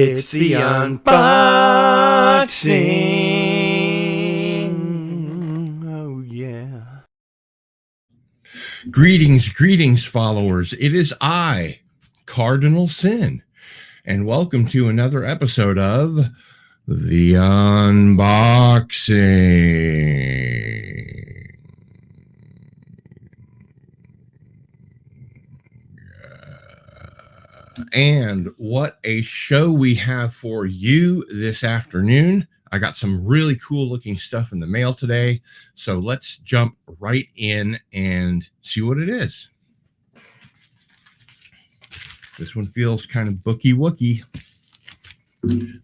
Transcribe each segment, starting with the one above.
It's the unboxing. Oh, yeah. Greetings, followers. It is I, Cardinal Sin, and welcome to another episode of The Unboxing. And what a show we have for you this afternoon. I got some really cool looking stuff in the mail today. So let's jump right in and see what it is. This one feels kind of booky wookie.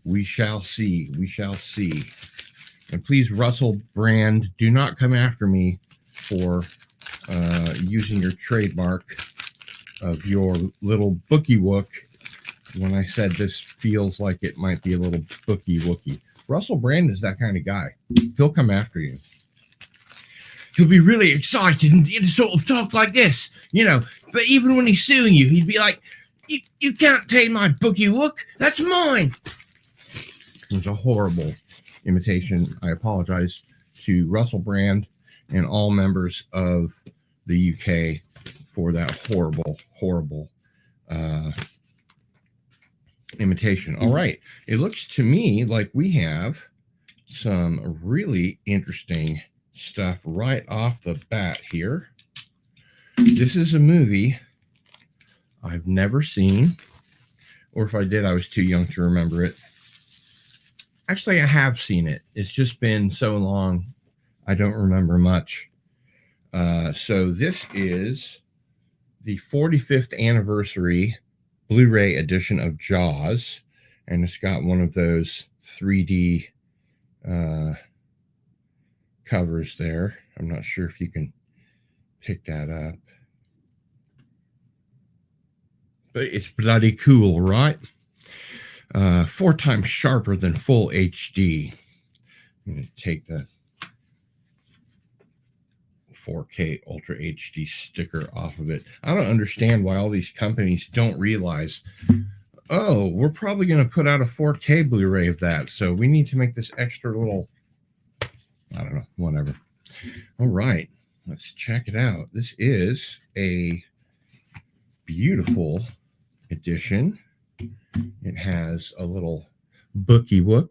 We shall see. We shall see. And please, Russell Brand, do not come after me for using your trademark of your little bookie wook when I said this feels like it might be a little bookie wookie. Russell Brand is that kind of guy. He'll come after you. He'll be really excited and sort of talk like this, you know, but even when he's suing you, he'd be like, you can't take my bookie wook. That's mine. It was a horrible imitation. I apologize to Russell Brand and all members of the UK for that horrible imitation. All right. It looks to me like we have some really interesting stuff right off the bat here. This is a movie I've never seen, or if I did, I was too young to remember it. Actually, I have seen it. It's just been so long, I don't remember much. So this is the 45th anniversary Blu-ray edition of Jaws, and it's got one of those 3D covers there. I'm not sure if you can pick that up, but it's bloody cool, right? 4 times sharper than full HD. I'm going to take the 4K Ultra HD sticker off of it. I don't understand why all these companies don't realize, oh, we're probably going to put out a 4K Blu-ray of that, so we need to make this extra little, I don't know, whatever. All right, let's check it out. This is a beautiful edition. It has a little bookie wook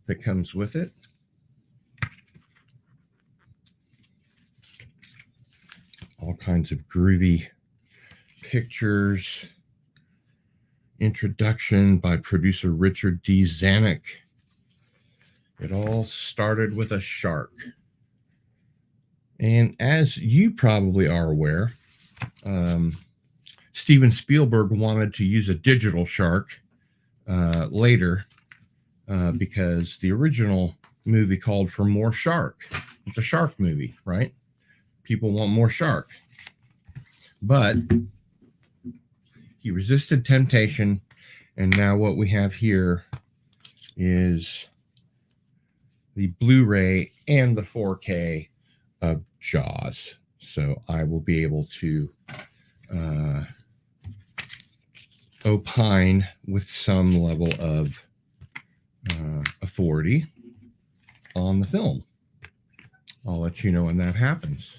that comes with it. All kinds of groovy pictures. Introduction by producer Richard D. Zanuck. It all started with a shark. And as you probably are aware, Steven Spielberg wanted to use a digital shark later because the original movie called for more shark. It's a shark movie, right? People want more shark. But he resisted temptation, and now what we have here is the Blu-ray and the 4K of Jaws. So I will be able to opine with some level of authority on the film. I'll let you know when that happens.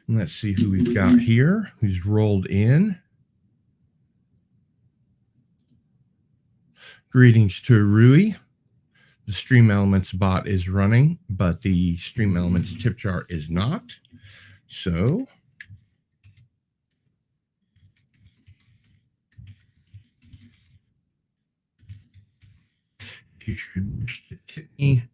And let's see who we've got here, who's rolled in. Greetings to Rui. The Stream Elements bot is running, but the Stream Elements tip jar is not. So if you should wish to tip me,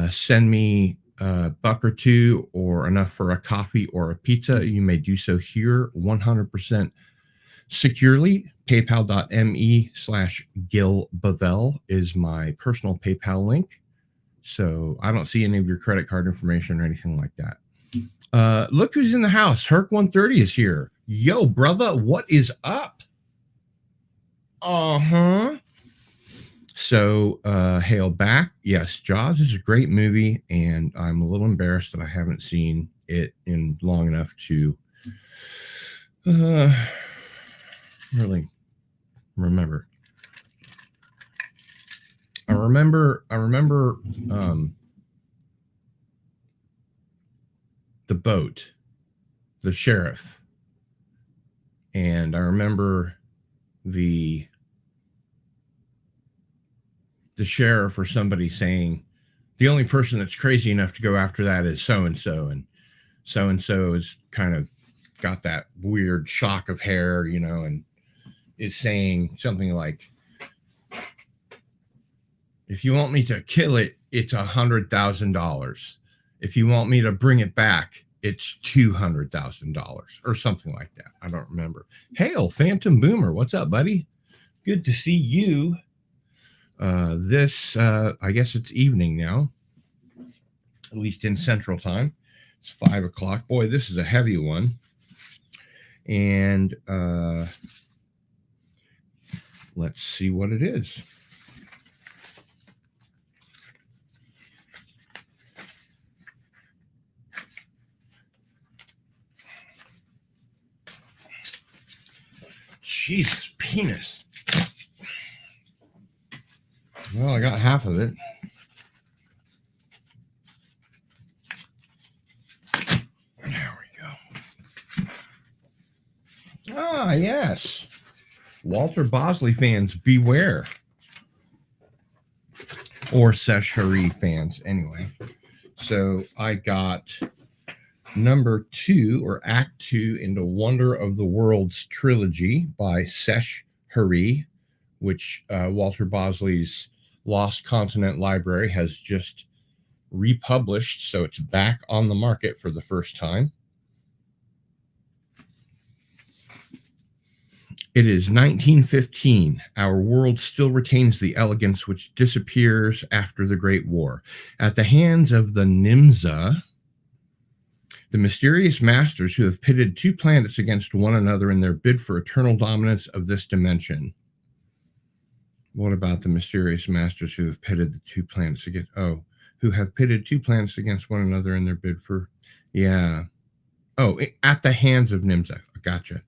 send me a buck or two or enough for a coffee or a pizza, you may do so here 100% securely. PayPal.me/GilBavel is my personal PayPal link. So I don't see any of your credit card information or anything like that. Look who's in the house. Herc130 is here. Yo, brother, what is up? So, hail back. Yes, Jaws is a great movie, and I'm a little embarrassed that I haven't seen it in long enough to Really remember. I remember the boat, the sheriff, and I remember the sheriff or somebody saying the only person that's crazy enough to go after that is so and so is kind of got that weird shock of hair, and is saying something like, if you want me to kill it, it's $100,000. If you want me to bring it back, it's $200,000 or something like that. I don't remember. Hail, Phantom Boomer. What's up, buddy? Good to see you. I guess it's evening now, at least in Central Time. It's 5 o'clock. Boy, this is a heavy one. And let's see what it is. Jesus, penis. Well, I got half of it. There we go. Ah, yes. Walter Bosley fans, beware. Or Sesh Hari fans, anyway. So I got number 2, or Act 2, in the Wonder of the Worlds trilogy by Sesh Hari, which Walter Bosley's Lost Continent Library has just republished, so it's back on the market for the first time. It is 1915. Our world still retains the elegance which disappears after the Great War. At the hands of the Nimza, the mysterious masters who have pitted 2 planets against one another in their bid for eternal dominance of this dimension. What about the mysterious masters who have pitted the 2 planets against... Oh, who have pitted 2 planets against one another in their bid for... Yeah. Oh, at the hands of Nimza. Gotcha.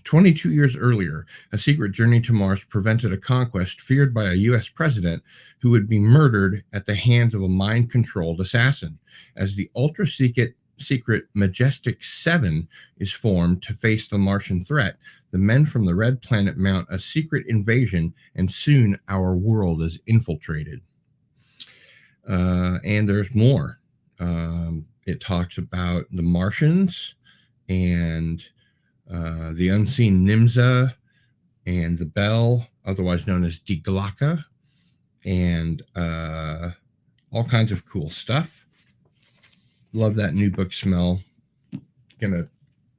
22 years earlier, a secret journey to Mars prevented a conquest feared by a U.S. president who would be murdered at the hands of a mind-controlled assassin. As the ultra-secret Majestic 7 is formed to face the Martian threat, the men from the Red Planet mount a secret invasion, and soon our world is infiltrated. And there's more. It talks about the Martians and the unseen Nimza and the Bell, otherwise known as Diglaka, and all kinds of cool stuff. Love that new book smell. Gonna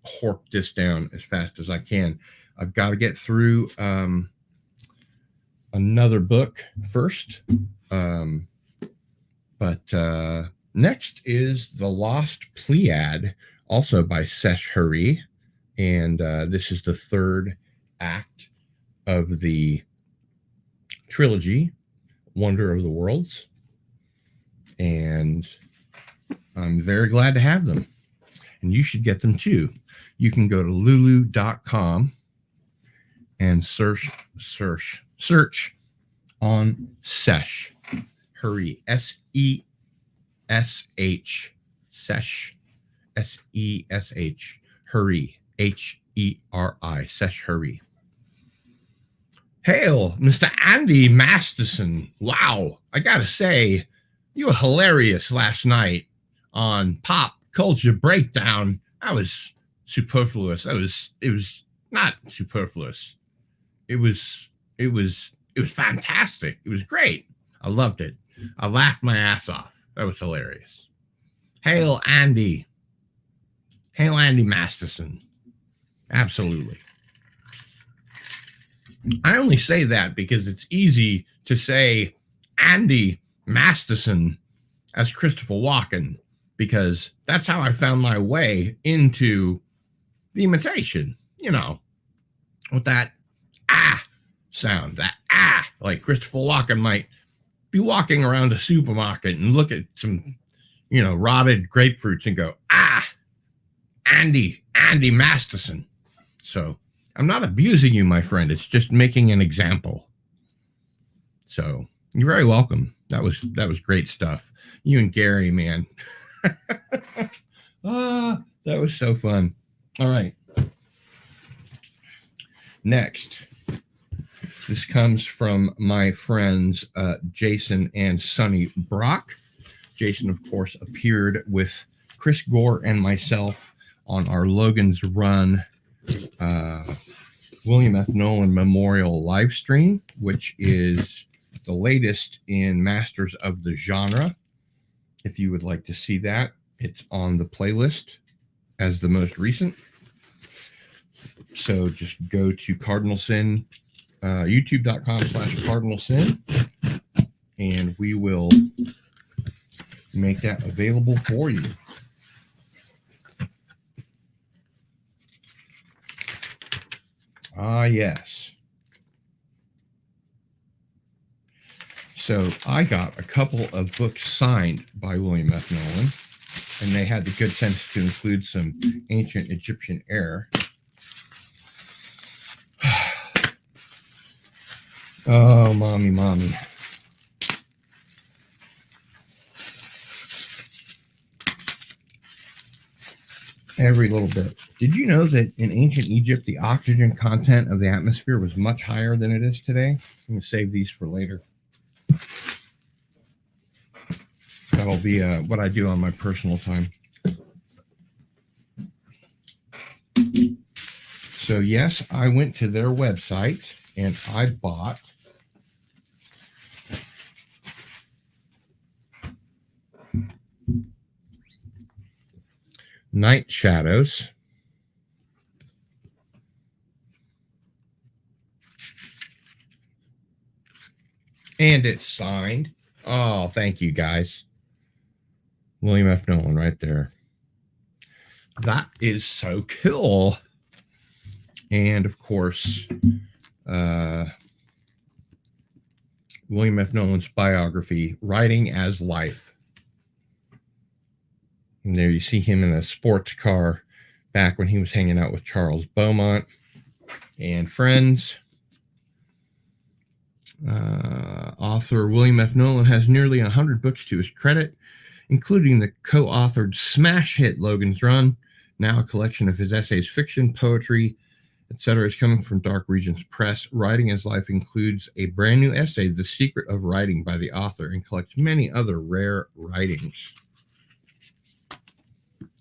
hork this down as fast as I can. I've got to get through another book first. But next is The Lost Pleiad, also by Sesh Hari. And this is the 3rd act of the trilogy, Wonder of the Worlds. And I'm very glad to have them. And you should get them too. You can go to lulu.com and search on Sesh Hari, S-E-S-H, Sesh, S-E-S-H, Hari, H-E-R-I, Sesh Hari. Hail, Mr. Andy Masterson. Wow, I gotta say, you were hilarious last night on Pop Culture Breakdown. That was superfluous. It was not superfluous. It was fantastic. It was great. I loved it. I laughed my ass off. That was hilarious. Hail Andy. Hail Andy Masterson. Absolutely. I only say that because it's easy to say Andy Masterson as Christopher Walken, because that's how I found my way into the imitation, with that sound, that like Christopher Walken might be walking around a supermarket and look at some, rotted grapefruits and go, Andy Masterson. So I'm not abusing you, my friend. It's just making an example. So you're very welcome. That was great stuff. You and Gary, man. That was so fun. All right. Next, this comes from my friends Jason and Sonny Brock. Jason, of course, appeared with Chris Gore and myself on our Logan's Run William F. Nolan Memorial live stream, which is the latest in Masters of the Genre. If you would like to see that, it's on the playlist as the most recent. So just go to Cardinal Sin, youtube.com/Cardinal Sin, and we will make that available for you. Ah, yes. So I got a couple of books signed by William F. Nolan, and they had the good sense to include some ancient Egyptian air. Oh, mommy. Every little bit. Did you know that in ancient Egypt, the oxygen content of the atmosphere was much higher than it is today? I'm going to save these for later. That'll be what I do on my personal time. So, yes, I went to their website and I bought Night Shadows. And it's signed. Oh, thank you, guys. William F. Nolan right there. That is so cool. And, of course, William F. Nolan's biography, Writing as Life. And there you see him in a sports car back when he was hanging out with Charles Beaumont and friends. Author William F. Nolan has nearly 100 books to his credit, including the co-authored smash hit Logan's Run, now a collection of his essays, fiction, poetry, etc. is coming from Dark Regions Press. Writing as Life includes a brand new essay, The Secret of Writing, by the author, and collects many other rare writings.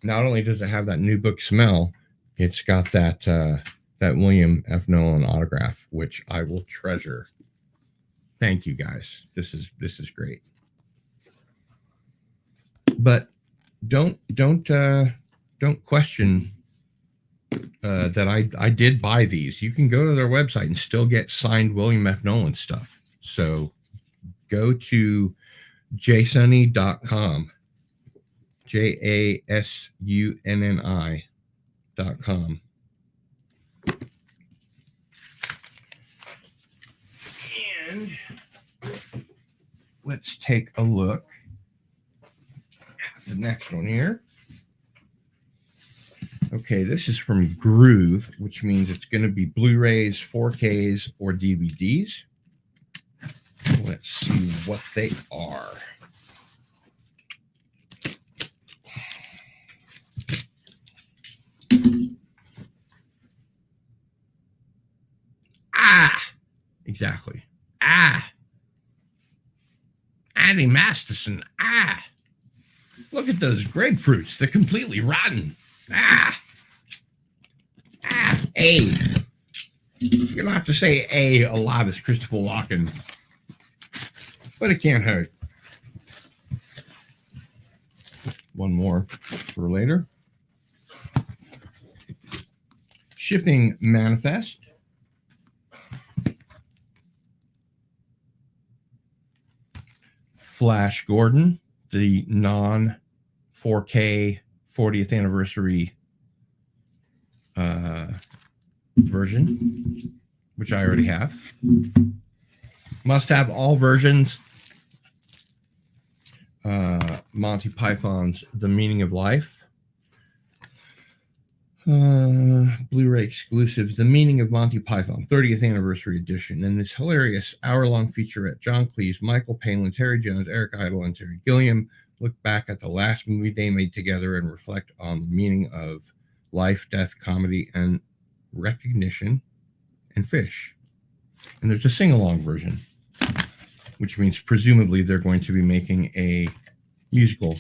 Not only does it have that new book smell, it's got that William F. Nolan autograph, which I will treasure. Thank you, guys. This is great. But don't question that I did buy these. You can go to their website and still get signed William F. Nolan stuff. So go to jasunni.com. JASUNNI.com. And let's take a look at the next one here. Okay, this is from Groove, which means it's going to be Blu-rays, 4Ks, or DVDs. Let's see what they are. Exactly. Andy Masterson. Look at those grapefruits. They're completely rotten. A. You don't have to say a lot as Christopher Walken, but it can't hurt. One more for later. Shipping Manifest. Flash Gordon, the non-4K 40th anniversary version, which I already have. Must have all versions. Monty Python's The Meaning of Life. Blu-ray exclusives, The Meaning of Monty Python, 30th Anniversary Edition, and this hilarious hour-long featurette. John Cleese, Michael Palin, Terry Jones, Eric Idle, and Terry Gilliam look back at the last movie they made together and reflect on the meaning of life, death, comedy, and recognition, and fish. And there's a sing-along version, which means presumably they're going to be making a musical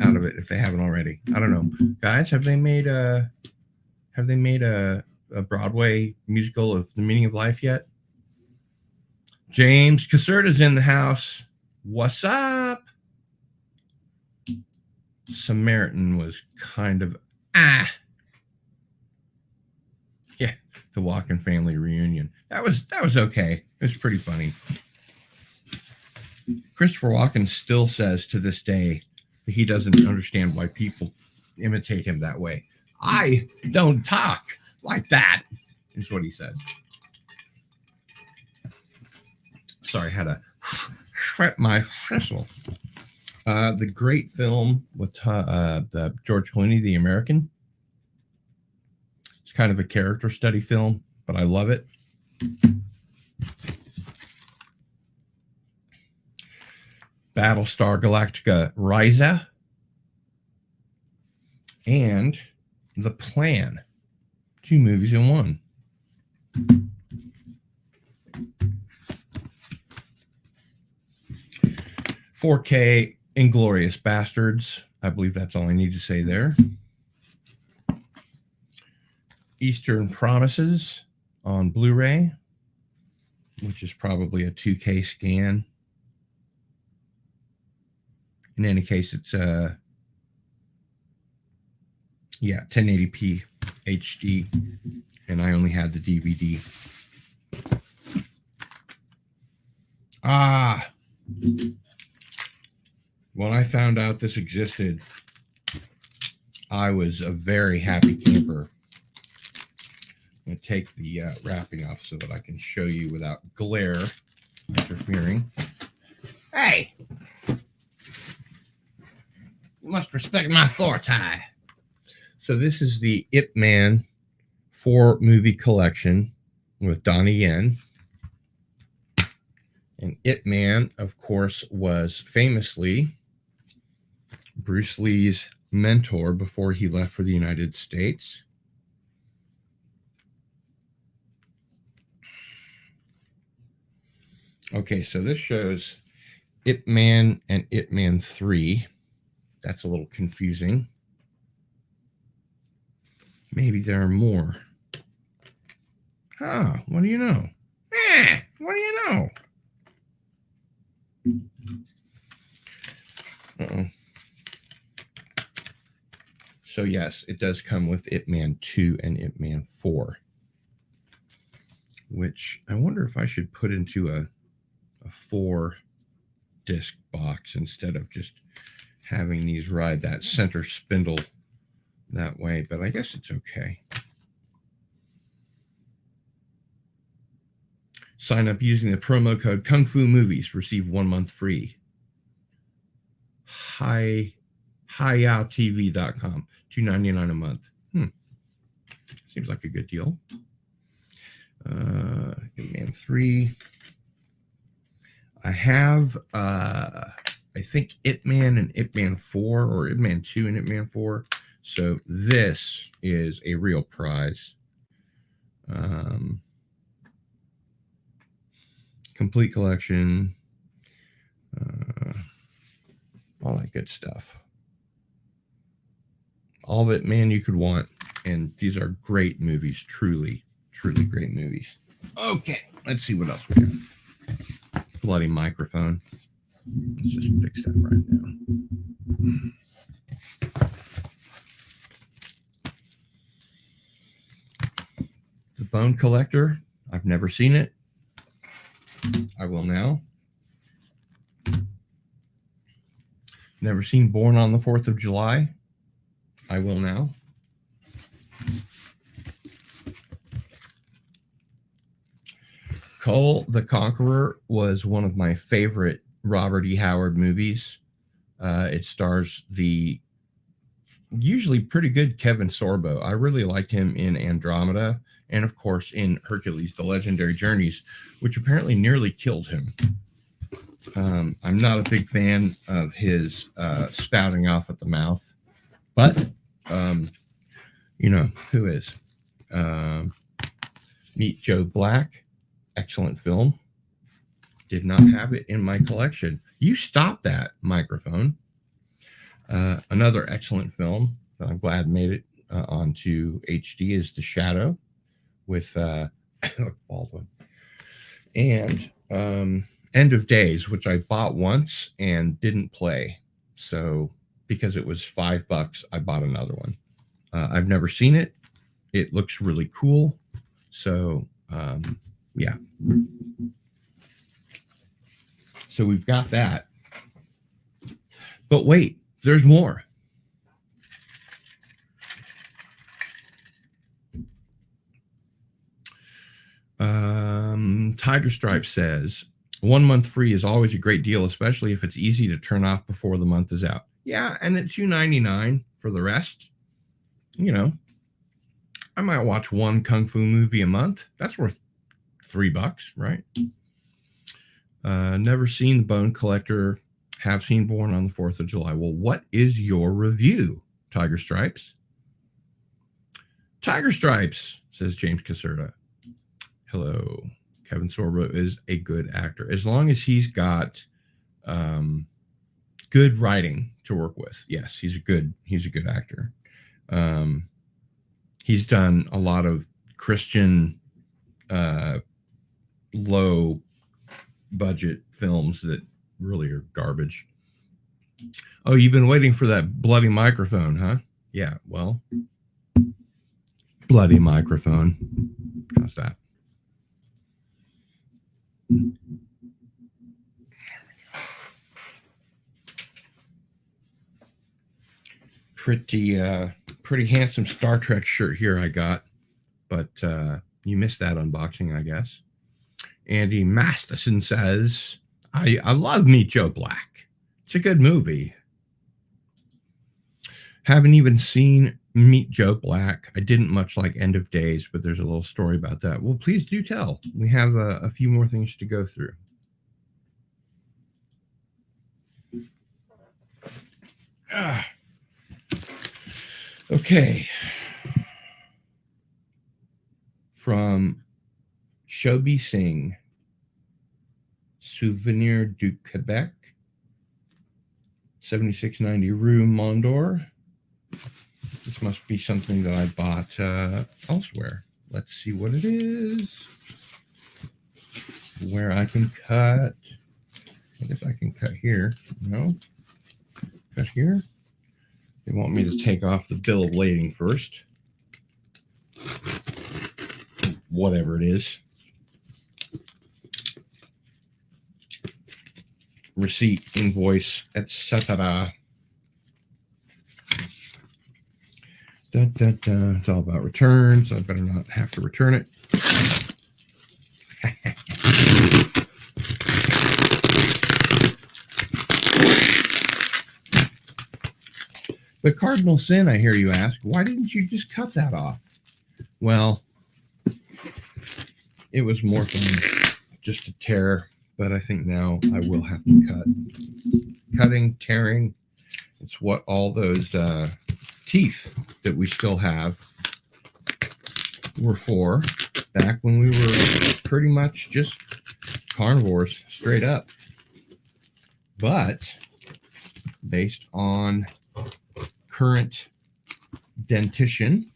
out of it if they haven't already. I don't know. Guys, have they made a Broadway musical of The Meaning of Life yet? James Caserta's in the house. What's up? Samaritan was kind of yeah, the Walken family reunion. That was okay. It was pretty funny. Christopher Walken still says to this day that he doesn't understand why people imitate him that way. I don't talk like that, is what he said. Sorry, I had to shred my thistle. The great film with the George Clooney, The American. It's kind of a character study film, but I love it. Battlestar Galactica Ryza and The Plan. 2 movies in one. $4K Inglourious Bastards. I believe that's all I need to say there. Eastern Promises on Blu-ray, which is probably a 2K scan. In any case, it's 1080p HD, and I only had the DVD. When I found out this existed, I was a very happy camper. I'm going to take the wrapping off so that I can show you without glare interfering. Hey! You must respect my authority. So this is the Ip Man 4 movie collection with Donnie Yen. And Ip Man, of course, was famously Bruce Lee's mentor before he left for the United States. Okay, so this shows Ip Man and Ip Man 3. That's a little confusing. Maybe there are more. What do you know? What do you know? So yes, it does come with Ip Man 2 and Ip Man 4, which I wonder if I should put into a 4-disc box instead of just having these ride that center spindle that way, but I guess it's okay. Sign up using the promo code Kung Fu Movies. Receive 1 month free. HiYaoTV.com. $2.99 a month. Seems like a good deal. Ip Man 3. I have I think Ip Man and Ip Man 4, or Ip Man 2 and Ip Man 4. So this is a real prize. Complete collection. All that good stuff. All that man you could want. And these are great movies. Truly, truly great movies. Okay, let's see what else we got. Bloody microphone. Let's just fix that right now. The Bone Collector. I've never seen it. I will now. Never seen Born on the 4th of July. I will now. Kull the Conqueror was one of my favorite Robert E. Howard movies. It stars the usually pretty good Kevin Sorbo. I really liked him in Andromeda and, of course, in Hercules, The Legendary Journeys, which apparently nearly killed him. I'm not a big fan of his spouting off at the mouth, but, you know, who is? Meet Joe Black. Excellent film. Did not have it in my collection. You stop that microphone. Another excellent film that I'm glad made it onto HD is The Shadow with Baldwin. And End of Days, which I bought once and didn't play. So because it was $5, I bought another one. I've never seen it. It looks really cool. So yeah. So we've got that. But wait, there's more. Tiger Stripe says, 1 month free is always a great deal, especially if it's easy to turn off before the month is out. Yeah, and it's $2.99 for the rest. You know, I might watch one Kung Fu movie a month. That's worth $3, right? Never seen The Bone Collector. Have seen Born on the 4th of July. Well, what is your review, Tiger Stripes? Tiger Stripes, says James Caserta. Hello. Kevin Sorbo is a good actor. As long as he's got good writing to work with. Yes, he's a good actor. He's done a lot of Christian low budget films that really are garbage. Oh, you've been waiting for that bloody microphone, huh? Yeah, well, bloody microphone. How's that? Pretty handsome Star Trek shirt here I got, but you missed that unboxing, I guess. Andy Masterson says, I love Meet Joe Black. It's a good movie. Haven't even seen Meet Joe Black. I didn't much like End of Days, but there's a little story about that. Well, please do tell. We have a few more things to go through. Okay. From Shobi Singh, Souvenir du Quebec, 7690 Rue Mondor. This must be something that I bought elsewhere. Let's see what it is. Where I can cut. I guess I can cut here. No? Cut here. They want me to take off the bill of lading first. Whatever it is. Receipt, invoice, etc. It's all about returns. I better not have to return it. But Cardinal Sin, I hear you ask, why didn't you just cut that off? Well, it was more fun just to tear, but I think now I will have to cut. Cutting, tearing, it's what all those teeth that we still have were for back when we were pretty much just carnivores straight up. But based on current dentition,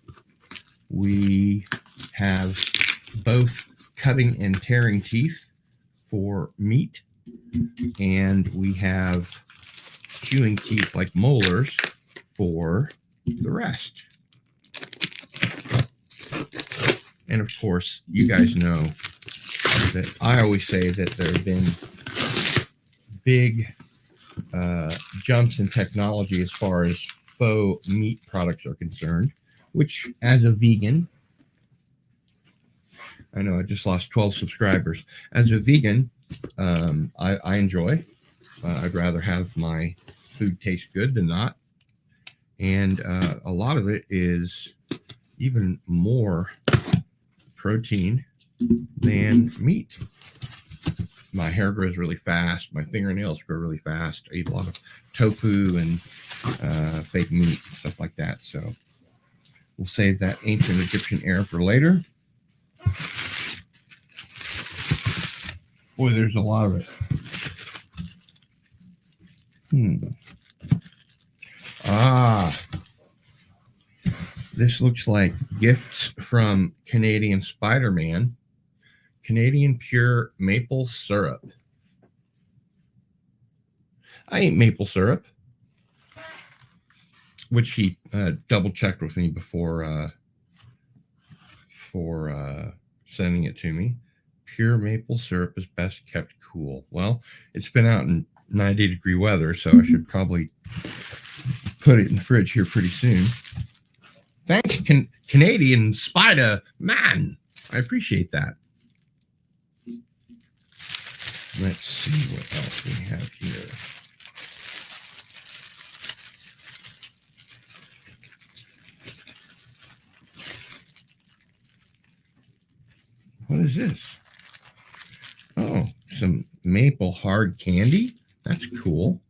we have both cutting and tearing teeth for meat, and we have chewing teeth like molars for the rest. And of course, you guys know that I always say that there have been big jumps in technology as far as faux meat products are concerned, which as a vegan, I know I just lost 12 subscribers. As a vegan, I enjoy. I'd rather have my food taste good than not. And a lot of it is even more protein than meat. My hair grows really fast. My fingernails grow really fast. I eat a lot of tofu and fake meat, stuff like that. So we'll save that ancient Egyptian air for later. Boy, there's a lot of it. This looks like gifts from Canadian Spider-Man. Canadian pure maple syrup. I ate maple syrup, which he double checked with me before sending it to me. Pure maple syrup is best kept cool. Well, it's been out in 90-degree weather, so I should probably put it in the fridge here pretty soon. Thanks, Canadian Spider-Man. I appreciate that. Let's see what else we have here. What is this? Oh, some maple hard candy. That's cool.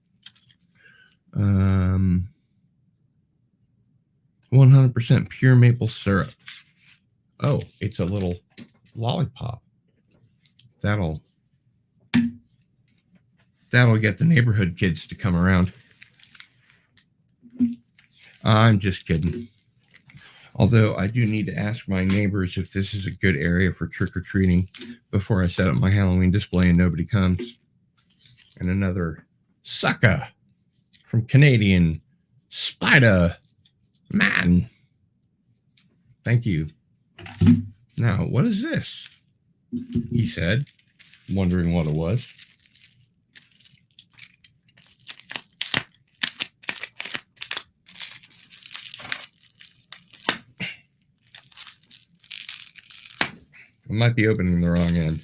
100% pure maple syrup. Oh, it's a little lollipop. That'll get the neighborhood kids to come around. I'm just kidding. Although I do need to ask my neighbors if this is a good area for trick-or-treating before I set up my Halloween display and nobody comes. And another sucker from Canadian Spider-Man. Thank you. Now, what is this? He said, wondering what it was. I might be opening the wrong end.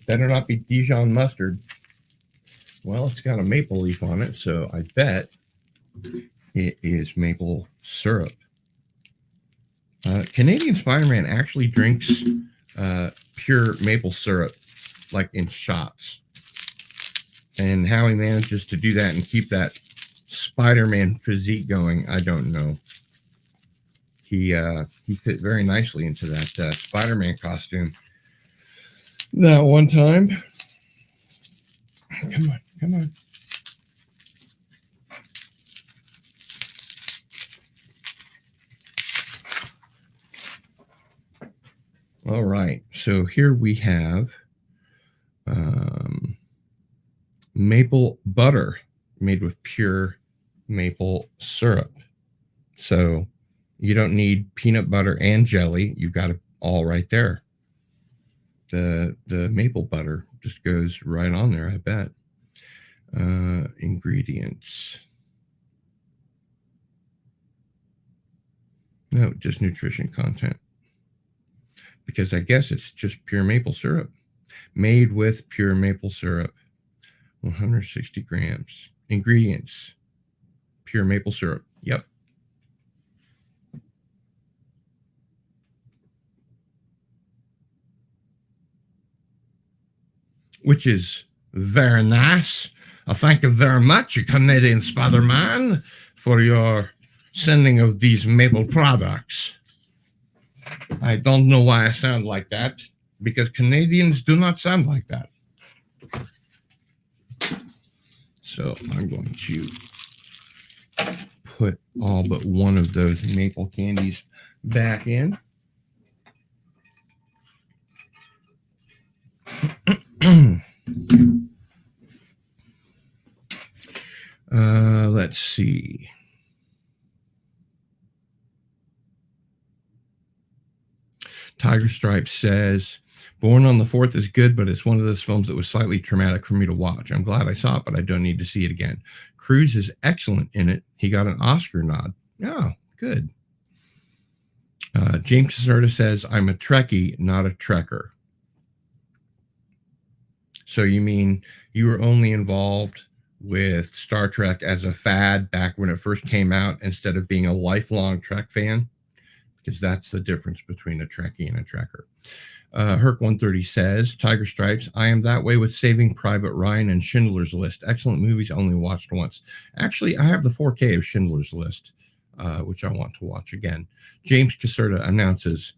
Better not be Dijon mustard. Well, it's got a maple leaf on it, so I bet it is maple syrup. Canadian Spider-Man actually drinks pure maple syrup, like in shots. And how he manages to do that and keep that Spider-Man physique going, I don't know. He fit very nicely into that Spider-Man costume that one time. Come on, come on. All right, so here we have maple butter made with pure maple syrup. So you don't need peanut butter and jelly. You've got it all right there. The maple butter just goes right on there, I bet. Ingredients. No, just nutrition content. Because I guess it's just pure maple syrup. Made with pure maple syrup. 160 grams. Ingredients. Pure maple syrup. Yep. Which is very nice. I thank you very much, Canadian Spider-Man, for your sending of these maple products. I don't know why I sound like that, because Canadians do not sound like that. So I'm going to put all but one of those maple candies back in. Let's see. Tiger Stripe says, Born on the 4th is good, but it's one of those films that was slightly traumatic for me to watch. I'm glad I saw it, but I don't need to see it again. Cruise is excellent in it. He got an Oscar nod. Oh, good. James Caserta says, I'm a Trekkie, not a Trekker. So you mean you were only involved with Star Trek as a fad back when it first came out instead of being a lifelong Trek fan? Because that's the difference between a Trekkie and a Trekker. Herc130 says, Tiger Stripes, I am that way with Saving Private Ryan and Schindler's List. Excellent movies, only watched once. Actually, I have the 4K of Schindler's List, which I want to watch again. James Caserta announces,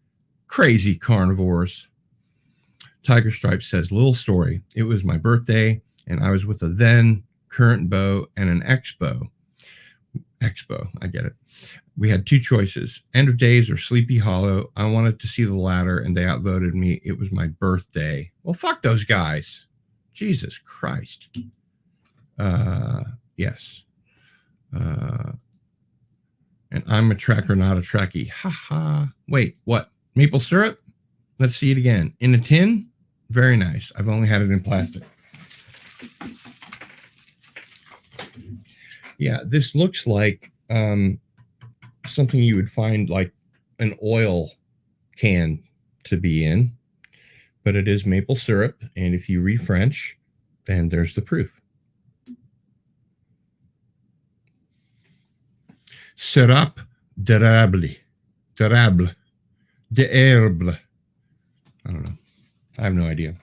Crazy Carnivores. Tiger Stripes says, little story. It was my birthday, and I was with a then current beau and an ex-beau. Expo, I get it. We had two choices, End of Days or Sleepy Hollow. I wanted to see the latter, and they outvoted me. It was my birthday. Well, fuck those guys. Jesus Christ. Yes. And I'm a Trekker, not a Trekkie. Ha ha. Wait, what? Maple syrup? Let's see it again. In a tin? Very nice. I've only had it in plastic. Yeah, this looks like something you would find like an oil can to be in, but it is maple syrup. And if you read French, then there's the proof. Sirop d'érable. D'érable. D'herbe. I don't know. I have no idea.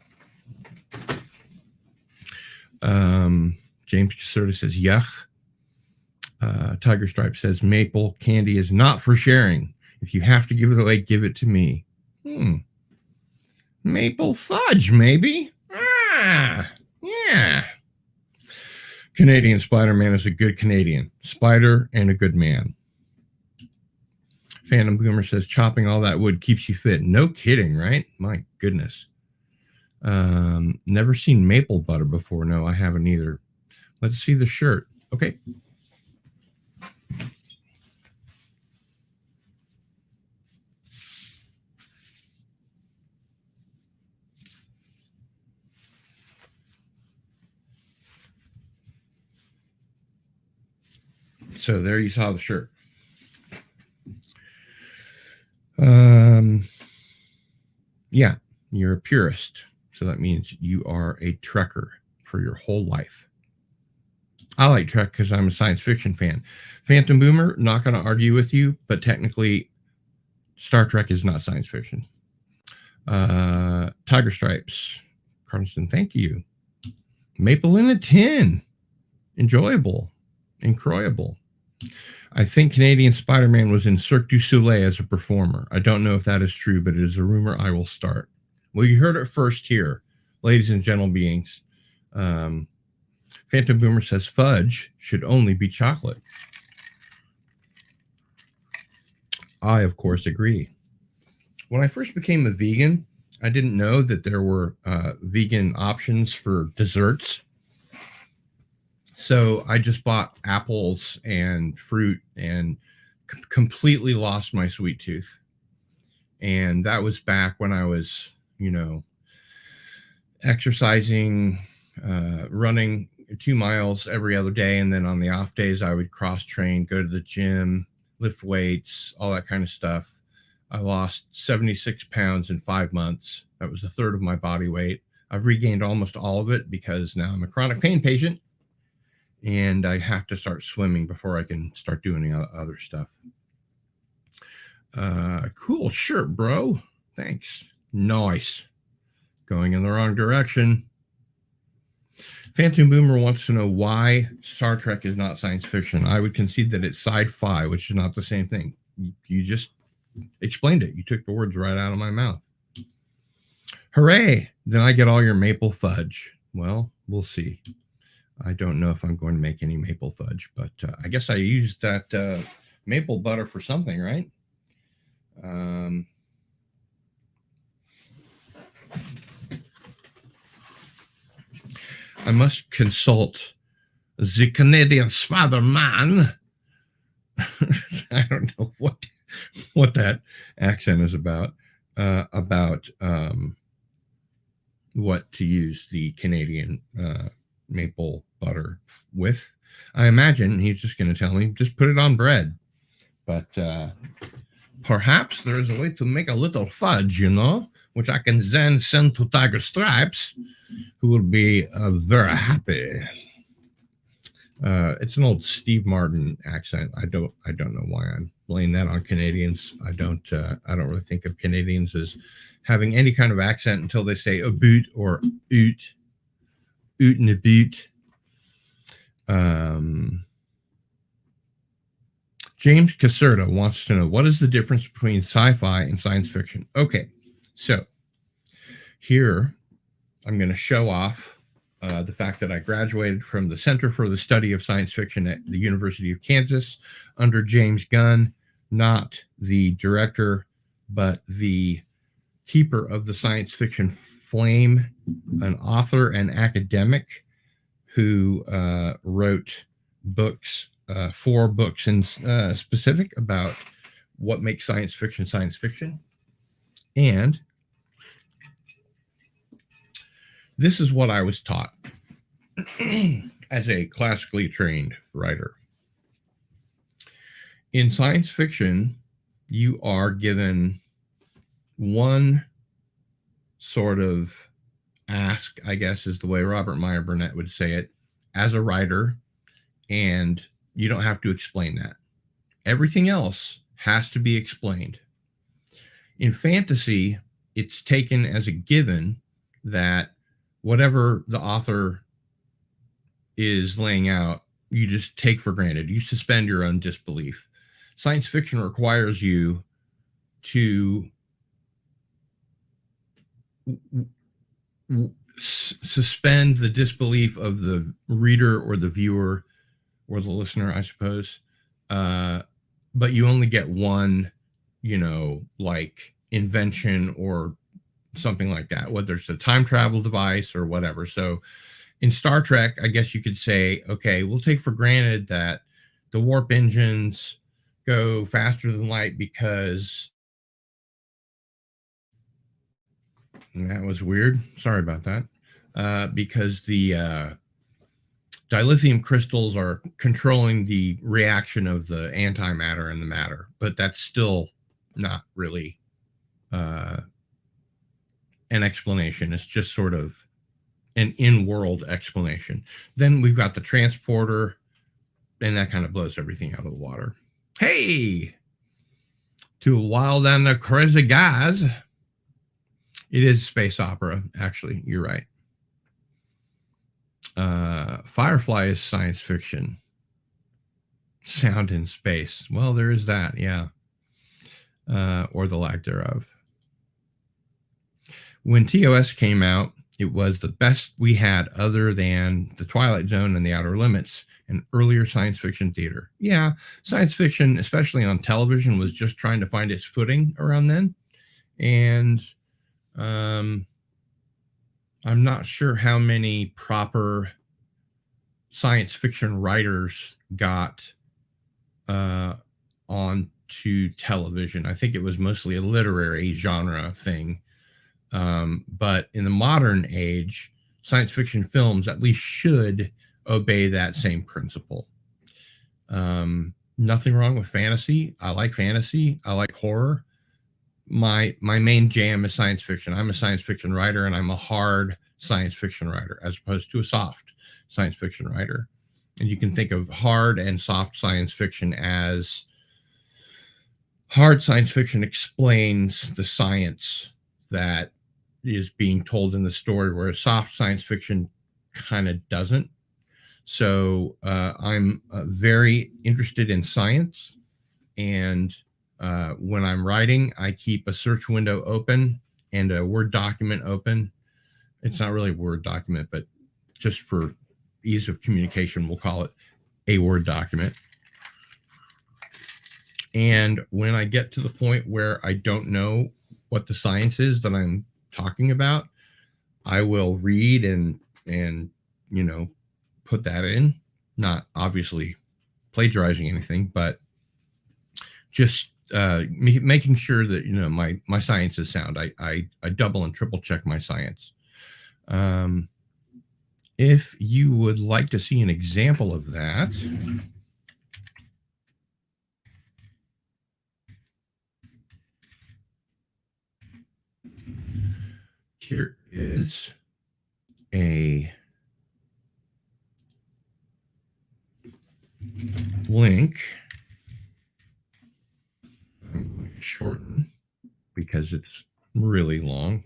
James Caserta says, yuck. Tiger Stripe says, maple candy is not for sharing. If you have to give it away, give it to me. Maple fudge, maybe? Yeah. Canadian Spider-Man is a good Canadian. Spider and a good man. Phantom Boomer says, chopping all that wood keeps you fit. No kidding, right? My goodness. Never seen maple butter before. No, I haven't either. Let's see the shirt. Okay. So there you saw the shirt. Yeah, you're a purist. So that means you are a Trekker for your whole life. I like Trek because I'm a science fiction fan. Phantom Boomer, not going to argue with you, but technically Star Trek is not science fiction. Tiger Stripes. Carlson, thank you. Maple in a tin. Enjoyable. Incroyable. I think Canadian Spider-Man was in Cirque du Soleil as a performer. I don't know if that is true, but it is a rumor I will start. Well, you heard it first here, ladies and gentle beings. Phantom Boomer says fudge should only be chocolate. I, of course, agree. When I first became a vegan, I didn't know that there were vegan options for desserts. So I just bought apples and fruit and completely lost my sweet tooth. And that was back when I was, exercising, running 2 miles every other day. And then on the off days, I would cross train, go to the gym, lift weights, all that kind of stuff. I lost 76 pounds in 5 months. That was a third of my body weight. I've regained almost all of it because now I'm a chronic pain patient. And I have to start swimming before I can start doing other stuff. Cool shirt, bro. Thanks. Nice. Going in the wrong direction. Phantom Boomer wants to know why Star Trek is not science fiction. I would concede that it's sci-fi, which is not the same thing. You just explained it. You took the words right out of my mouth. Hooray. Then I get all your maple fudge. Well, we'll see. I don't know if I'm going to make any maple fudge, but I guess I used that maple butter for something, right? I must consult the Canadian Spider-Man. I don't know what that accent is about what to use the Canadian maple butter with. I imagine he's just going to tell me, just put it on bread. But Perhaps there is a way to make a little fudge, which I can then send to Tiger Stripes, who will be very happy. It's an old Steve Martin accent. I don't know why I'm laying that on Canadians. I don't really think of Canadians as having any kind of accent until they say a boot or oot and a boot. James Caserta wants to know, what is the difference between sci-fi and science fiction? Okay, so here I'm going to show off the fact that I graduated from the Center for the Study of Science Fiction at the University of Kansas under James Gunn, not the director, but the keeper of the science fiction flame, an author and academic who wrote books, 4 books in specific about what makes science fiction. And this is what I was taught as a classically trained writer. In science fiction, you are given one sort of ask, I guess is the way Robert Meyer Burnett would say it, as a writer, and you don't have to explain that. Everything else has to be explained. In fantasy, it's taken as a given that whatever the author is laying out, you just take for granted. You suspend your own disbelief. Science fiction requires you to suspend the disbelief of the reader or the viewer or the listener, I suppose. But you only get one, like invention or something like that, whether it's a time travel device or whatever. So in Star Trek, I guess you could say, okay, we'll take for granted that the warp engines go faster than light because that was weird. Sorry about that. Because the dilithium crystals are controlling the reaction of the antimatter and the matter, but that's still not really an explanation. It's just sort of an in-world explanation. Then we've got the transporter, and that kind of blows everything out of the water. Hey, to Wild and the Crazy Guys. It is space opera, actually. You're right. Firefly is science fiction. Sound in space. Well, there is that, yeah. Or the lack thereof. When TOS came out, it was the best we had other than The Twilight Zone and The Outer Limits and earlier science fiction theater. Yeah, science fiction, especially on television, was just trying to find its footing around then. And I'm not sure how many proper science fiction writers got onto television. I think it was mostly a literary genre thing. But in the modern age, science fiction films at least should obey that same principle. Nothing wrong with fantasy. I like fantasy. I like horror. My main jam is science fiction. I'm a science fiction writer, and I'm a hard science fiction writer as opposed to a soft science fiction writer. And you can think of hard and soft science fiction as hard science fiction explains the science that is being told in the story, whereas soft science fiction kind of doesn't. So I'm very interested in science, and when I'm writing, I keep a search window open and a Word document open. It's not really a Word document, but just for ease of communication, we'll call it a Word document. And when I get to the point where I don't know what the science is that I'm talking about, I will read and put that in, not obviously plagiarizing anything, but just making sure that my science is sound. I double and triple check my science. If you would like to see an example of that, here is a link. I'm going to shorten because it's really long.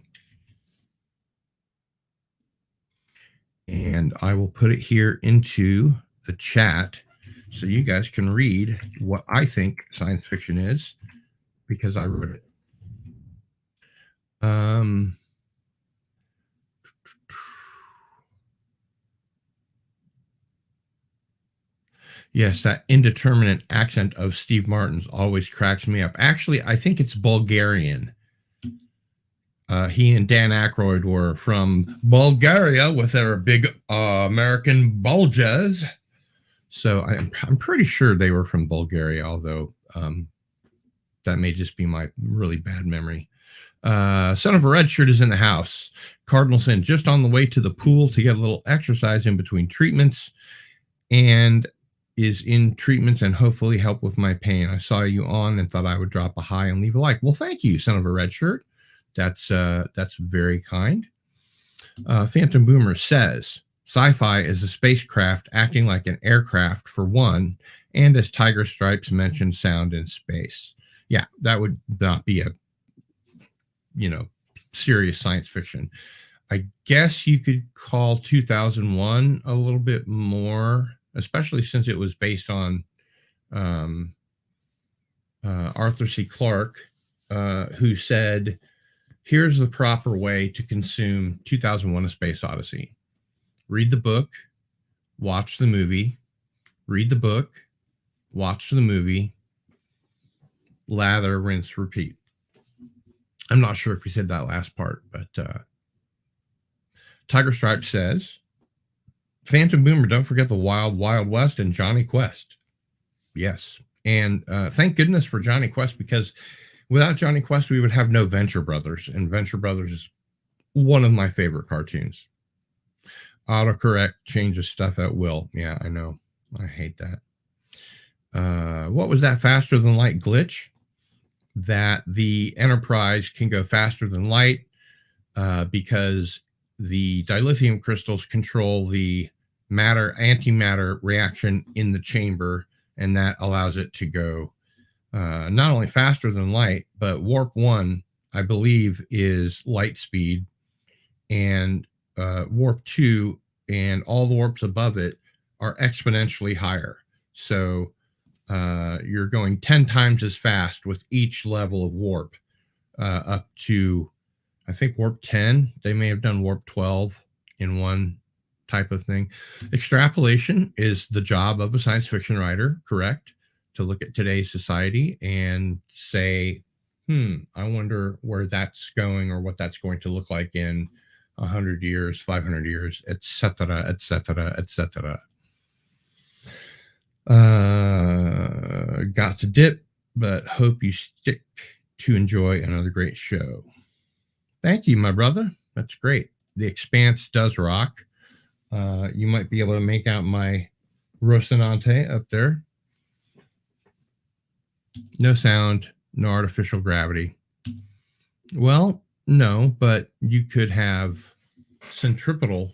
And I will put it here into the chat so you guys can read what I think science fiction is, because I wrote it. Yes, that indeterminate accent of Steve Martin's always cracks me up. Actually, I think it's Bulgarian. He and Dan Aykroyd were from Bulgaria with their big American bulges. So I'm pretty sure they were from Bulgaria, although that may just be my really bad memory. Son of a Red Shirt is in the house. Cardinal said just on the way to the pool to get a little exercise in between treatments, and is in treatments and hopefully help with my pain. I saw you on and thought I would drop a hi and leave a like. Well, thank you, Son of a Red Shirt. That's very kind. Phantom Boomer says Sci-Fi is a spacecraft acting like an aircraft for one, and as Tiger Stripes mentioned, sound in space. Yeah, that would not be a serious science fiction. I guess you could call 2001 a little bit more, especially since it was based on Arthur C. Clarke, who said, here's the proper way to consume 2001: A Space Odyssey. Read the book, watch the movie, read the book, watch the movie, lather, rinse, repeat. I'm not sure if he said that last part, but Tiger Stripe says, Phantom Boomer, don't forget the Wild Wild West and Johnny Quest. Yes. And thank goodness for Johnny Quest, because without Johnny Quest, we would have no Venture Brothers. And Venture Brothers is one of my favorite cartoons. Autocorrect changes stuff at will. Yeah, I know. I hate that. What was that faster than light glitch? That the Enterprise can go faster than light because the dilithium crystals control the antimatter reaction in the chamber, and that allows it to go not only faster than light, but warp 1, I believe, is light speed, and warp 2 and all the warps above it are exponentially higher. So you're going 10 times as fast with each level of warp up to, I think, warp 10. They may have done warp 12 in one type of thing. Extrapolation is the job of a science fiction writer, correct? To look at today's society and say, I wonder where that's going, or what that's going to look like in 100 years, 500 years, etc., etc., etc. Got to dip, but hope you stick to enjoy another great show. Thank you, my brother. That's great. The Expanse does rock. You might be able to make out my Rocinante up there. No sound, no artificial gravity. Well, no, but you could have centripetal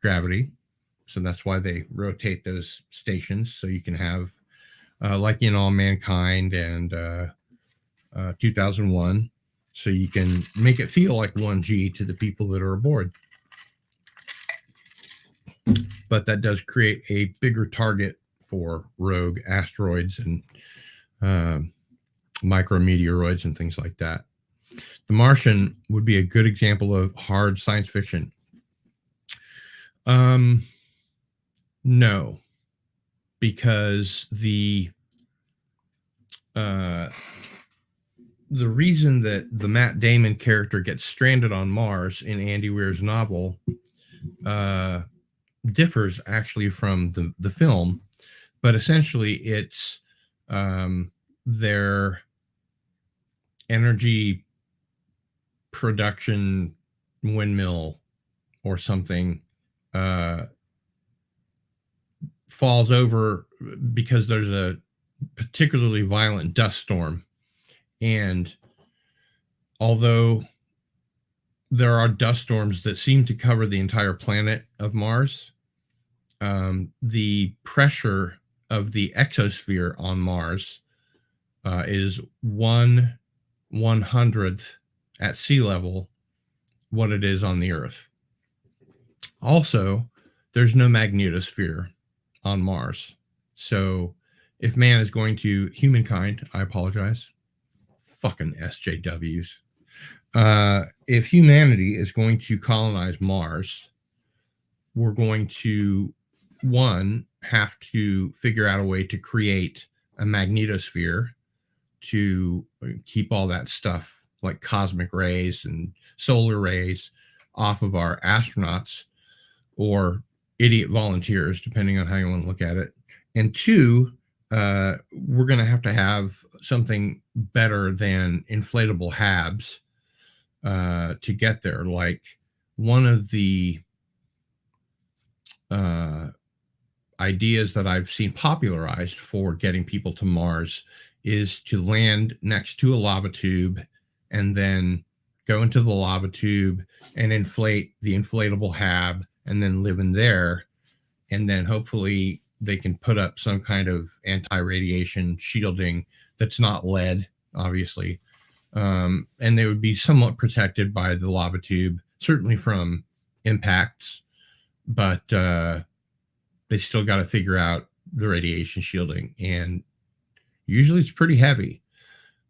gravity. So that's why they rotate those stations. So you can have, like in All Mankind and 2001. So you can make it feel like 1G to the people that are aboard. But that does create a bigger target for rogue asteroids and micrometeoroids and things like that. The Martian would be a good example of hard science fiction. No, because the reason that the Matt Damon character gets stranded on Mars in Andy Weir's novel differs actually from the film, but essentially it's their energy production windmill or something falls over because there's a particularly violent dust storm. And although there are dust storms that seem to cover the entire planet of Mars. The pressure of the exosphere on Mars is 1/100th at sea level what it is on the Earth. Also, there's no magnetosphere on Mars. So if man is going to, humankind, I apologize, fucking SJWs. If humanity is going to colonize Mars, we're going to, one, have to figure out a way to create a magnetosphere to keep all that stuff like cosmic rays and solar rays off of our astronauts or idiot volunteers, depending on how you want to look at it. And two, we're going to have something better than inflatable HABs to get there. Like one of the ideas that I've seen popularized for getting people to Mars is to land next to a lava tube and then go into the lava tube and inflate the inflatable HAB and then live in there. And then hopefully they can put up some kind of anti-radiation shielding that's not lead, obviously. And they would be somewhat protected by the lava tube, certainly from impacts, but they still got to figure out the radiation shielding. And usually it's pretty heavy.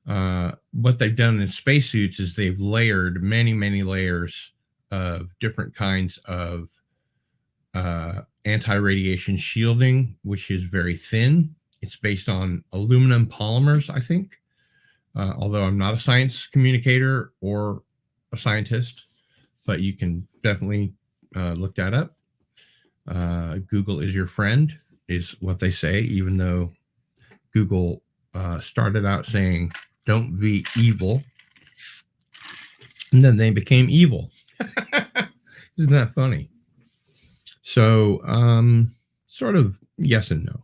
What they've done in spacesuits is they've layered many, many layers of different kinds of anti-radiation shielding, which is very thin. It's based on aluminum polymers, I think. Although I'm not a science communicator or a scientist, but you can definitely look that up. Google is your friend, is what they say, even though Google started out saying, don't be evil. And then they became evil. Isn't that funny? So, sort of yes and no.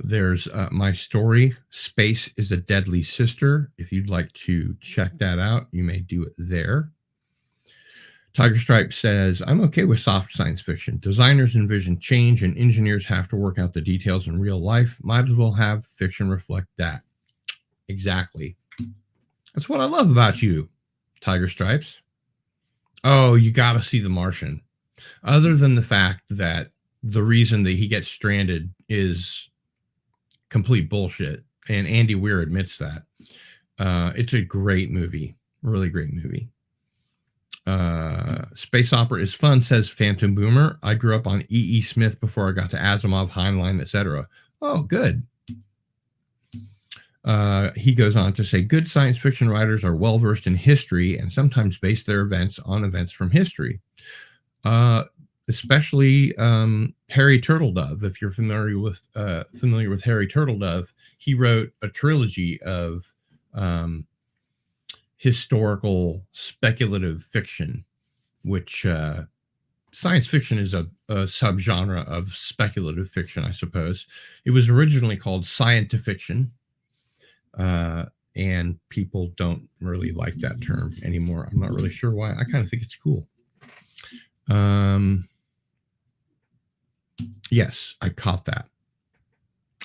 There's my story, Space is a Deadly Sister. If you'd like to check that out, you may do it there. Tiger Stripe says, I'm okay with soft science fiction. Designers envision change and engineers have to work out the details in real life. Might as well have fiction reflect that. Exactly. That's what I love about you, Tiger Stripes. Oh, you got to see The Martian. Other than the fact that the reason that he gets stranded is complete bullshit, and Andy Weir admits that. It's a great movie. Really great movie. Space opera is fun, says Phantom Boomer. I grew up on E.E. Smith before I got to Asimov, Heinlein, etc. Oh, good. He goes on to say, good science fiction writers are well-versed in history and sometimes base their events on events from history. Especially Harry Turtledove. If you're familiar with Harry Turtledove, he wrote a trilogy of historical speculative fiction, which science fiction is a subgenre of speculative fiction, I suppose. It was originally called scientifiction, and people don't really like that term anymore. I'm not really sure why. I kind of think it's cool. Yes, I caught that.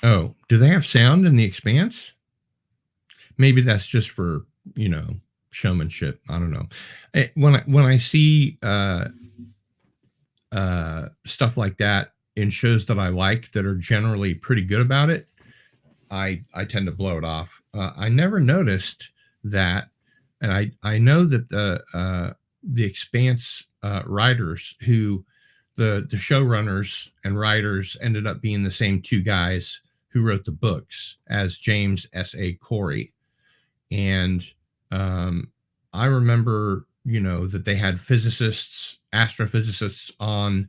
Oh, do they have sound in The Expanse? Maybe that's just for, showmanship. I don't know. When I see stuff like that in shows that I like that are generally pretty good about it, I tend to blow it off. I never noticed that, and I know that the Expanse writers who the showrunners and writers ended up being the same two guys who wrote the books as James S.A. Corey. And I remember, that they had physicists, astrophysicists on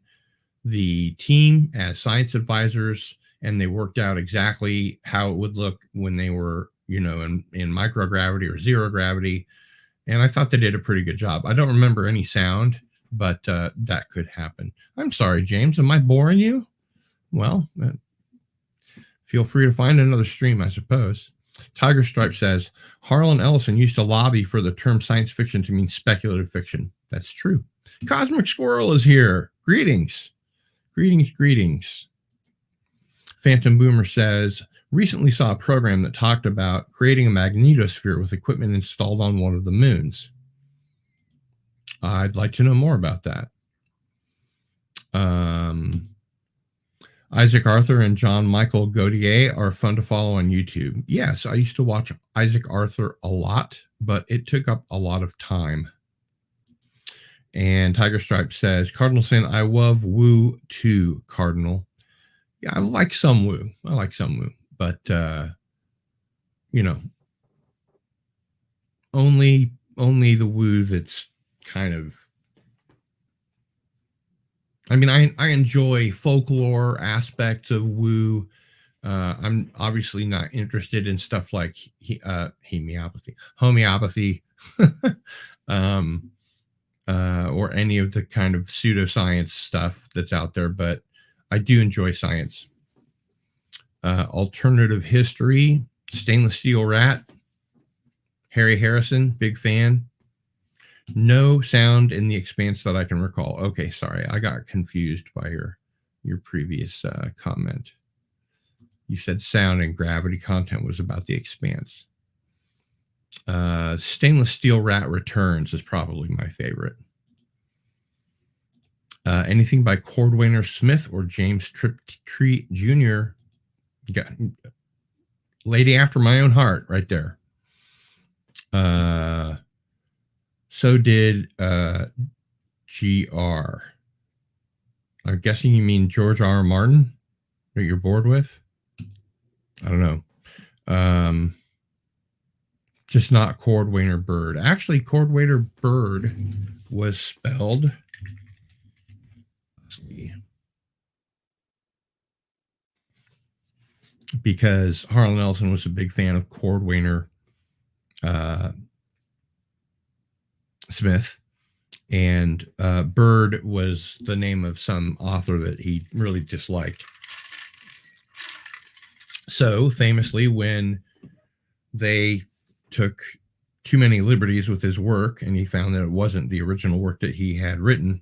the team as science advisors, and they worked out exactly how it would look when they were, in microgravity or zero gravity. And I thought they did a pretty good job. I don't remember any sound, but that could happen. I'm sorry, James. Am I boring you? Well, feel free to find another stream, I suppose. Tiger Stripe says, Harlan Ellison used to lobby for the term science fiction to mean speculative fiction. That's true. Cosmic Squirrel is here. Greetings. Greetings, greetings. Phantom Boomer says, recently saw a program that talked about creating a magnetosphere with equipment installed on one of the moons. I'd like to know more about that. Isaac Arthur and John Michael Gaudier are fun to follow on YouTube. Yes, I used to watch Isaac Arthur a lot, but it took up a lot of time. And Tiger Stripe says, Cardinal saying, I love Woo too, Cardinal. Yeah, I like some Woo. But, only the Woo that's kind of, I enjoy folklore aspects of Woo. I'm obviously not interested in stuff like homeopathy, or any of the kind of pseudoscience stuff that's out there, but I do enjoy science. Alternative history, Stainless Steel Rat, Harry Harrison, big fan. No sound in The Expanse that I can recall. Okay, sorry, I got confused by your previous comment. You said sound and gravity content was about The Expanse. Stainless Steel Rat Returns is probably my favorite. Anything by Cordwainer Smith or James Triptree Jr. Got lady after my own heart right there. So did GR. I'm guessing you mean George R. R. Martin that you're bored with? I don't know. Just not Cordwainer Bird. Actually, Cordwainer Bird was spelled. Let's see. Because Harlan Ellison was a big fan of Cordwainer Smith, and Bird was the name of some author that he really disliked. So famously, when they took too many liberties with his work and he found that it wasn't the original work that he had written,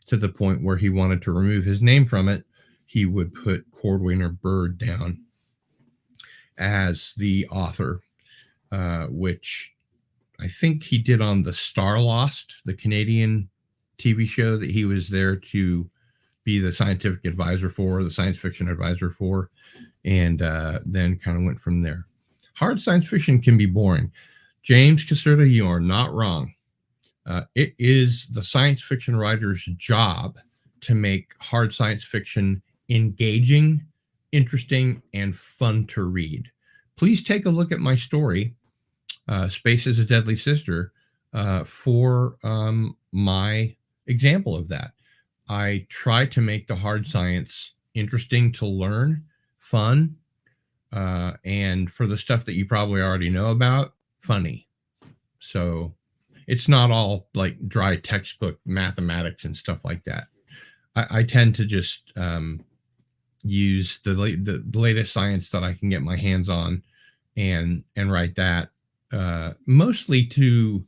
to the point where he wanted to remove his name from it, he would put Cordwainer Bird down as the author, which I think he did on the Star Lost, the Canadian TV show that he was there to be the scientific advisor for, the science fiction advisor for, and then kind of went from there. Hard science fiction can be boring. James Caserta, you are not wrong. It is the science fiction writer's job to make hard science fiction engaging, interesting, and fun to read. Please take a look at my story, Space is a Deadly Sister, for my example of that. I try to make the hard science interesting to learn, fun, and for the stuff that you probably already know about, funny. So it's not all like dry textbook mathematics and stuff like that. I tend to just use the latest science that I can get my hands on and write that, mostly to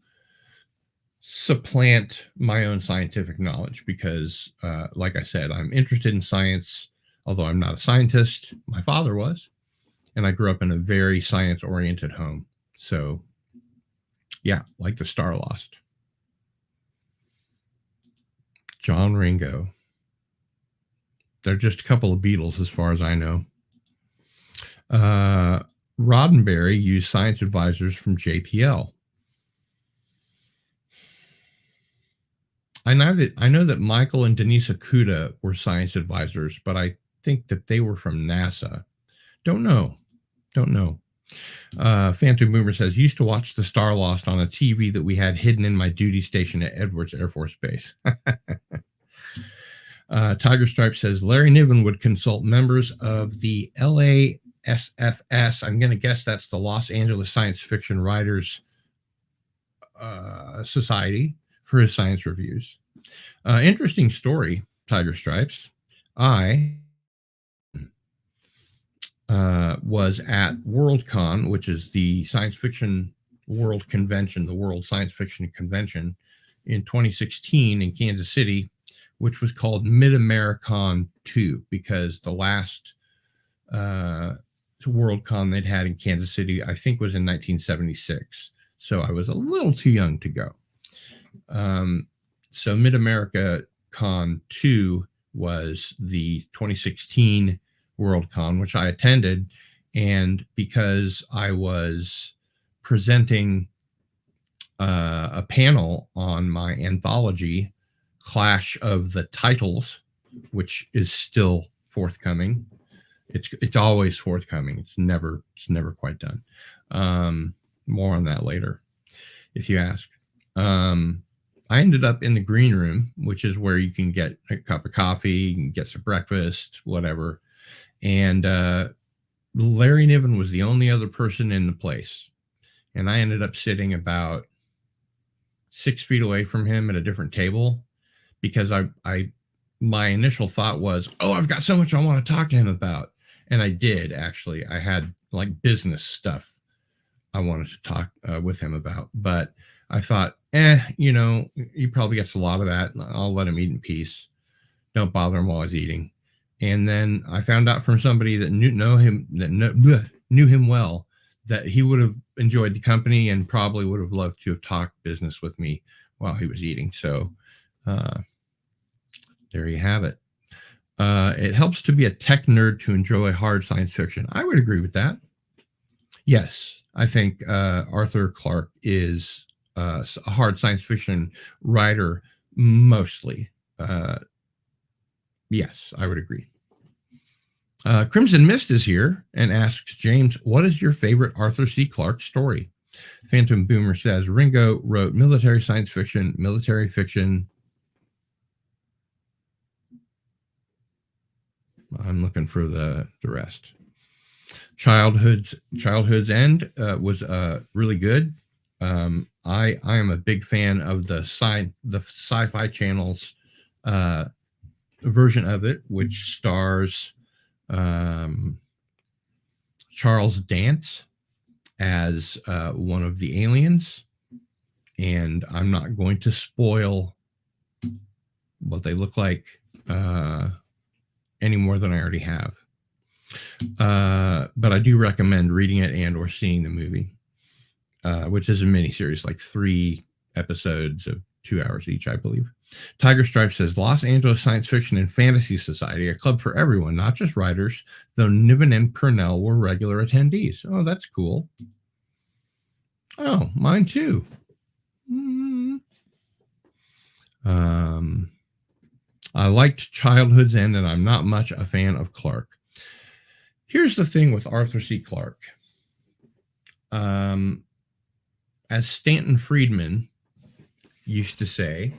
supplant my own scientific knowledge, because like I said, I'm interested in science, although I'm not a scientist. My father was, and I grew up in a very science-oriented home. So yeah, like the Star Lost. John Ringo. They're just a couple of Beatles as far as I know. Roddenberry used science advisors from JPL. I know that Michael and Denise Okuda were science advisors, but I think that they were from NASA. Don't know. Phantom Boomer says, used to watch the Star Lost on a TV that we had hidden in my duty station at Edwards Air Force Base. Tiger Stripe says, Larry Niven would consult members of the LASFS. I'm going to guess that's the Los Angeles Science Fiction Writers Society, for his science reviews. Interesting story, Tiger Stripes. I was at Worldcon, which is the science fiction world convention, the World Science Fiction Convention in 2016 in Kansas City, which was called Mid-Americon 2 because the last Worldcon they'd had in Kansas City, I think, was in 1976. So I was a little too young to go. So Mid-America Con 2 was the 2016 Worldcon, which I attended. And because I was presenting a panel on my anthology, Clash of the Titles, which is still forthcoming. It's always forthcoming. It's never quite done. More on that later, if you ask. I ended up in the green room, which is where you can get a cup of coffee, you can get some breakfast, whatever. And Larry Niven was the only other person in the place. And I ended up sitting about 6 feet away from him at a different table because my initial thought was, oh, I've got so much I want to talk to him about. And I did, actually. I had like business stuff I wanted to talk with him about. But I thought, he probably gets a lot of that. I'll let him eat in peace. Don't bother him while he's eating. And then I found out from somebody that knew him well that he would have enjoyed the company and probably would have loved to have talked business with me while he was eating. So there you have it. It helps to be a tech nerd to enjoy hard science fiction. I would agree with that. Yes, I think Arthur Clarke is a hard science fiction writer mostly. Yes, I would agree. Crimson Mist is here and asks James, what is your favorite Arthur C. Clarke story? Phantom Boomer says, Ringo wrote military science fiction, military fiction. I'm looking for the rest. Childhood's End was really good. I am a big fan of the Sci-Fi Channel's version of it, which stars Charles Dance as one of the aliens. And I'm not going to spoil what they look like any more than I already have. But I do recommend reading it and or seeing the movie, which is a miniseries, like 3 episodes of 2 hours each, I believe. Tiger Stripe says, Los Angeles Science Fiction and Fantasy Society, a club for everyone, not just writers, though Niven and Purnell were regular attendees. Oh, that's cool. Oh, mine too. I liked Childhood's End, and I'm not much a fan of Clarke. Here's the thing with Arthur C. Clarke. As Stanton Friedman used to say,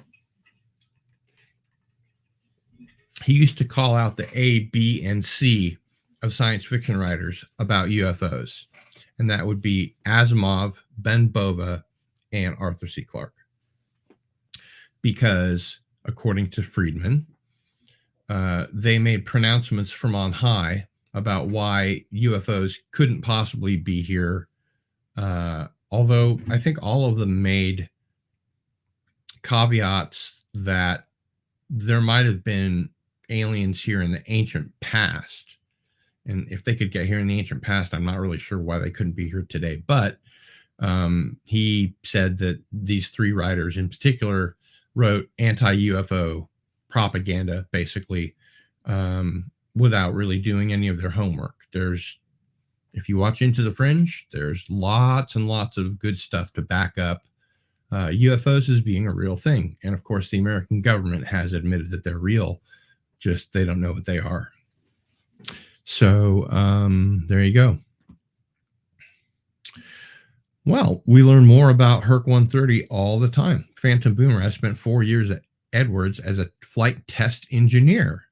he used to call out the A, B, and C of science fiction writers about UFOs. And that would be Asimov, Ben Bova, and Arthur C. Clarke. Because, according to Friedman, they made pronouncements from on high about why UFOs couldn't possibly be here. Although I think all of them made caveats that there might have been aliens here in the ancient past. And if they could get here in the ancient past, I'm not really sure why they couldn't be here today. But he said that these 3 writers in particular wrote anti-UFO propaganda, basically, without really doing any of their homework. If you watch Into the Fringe, there's lots and lots of good stuff to back up UFOs as being a real thing. And of course, the American government has admitted that they're real, just they don't know what they are. So there you go. Well, we learn more about Herc 130 all the time. Phantom Boomer, I spent 4 years at Edwards as a flight test engineer.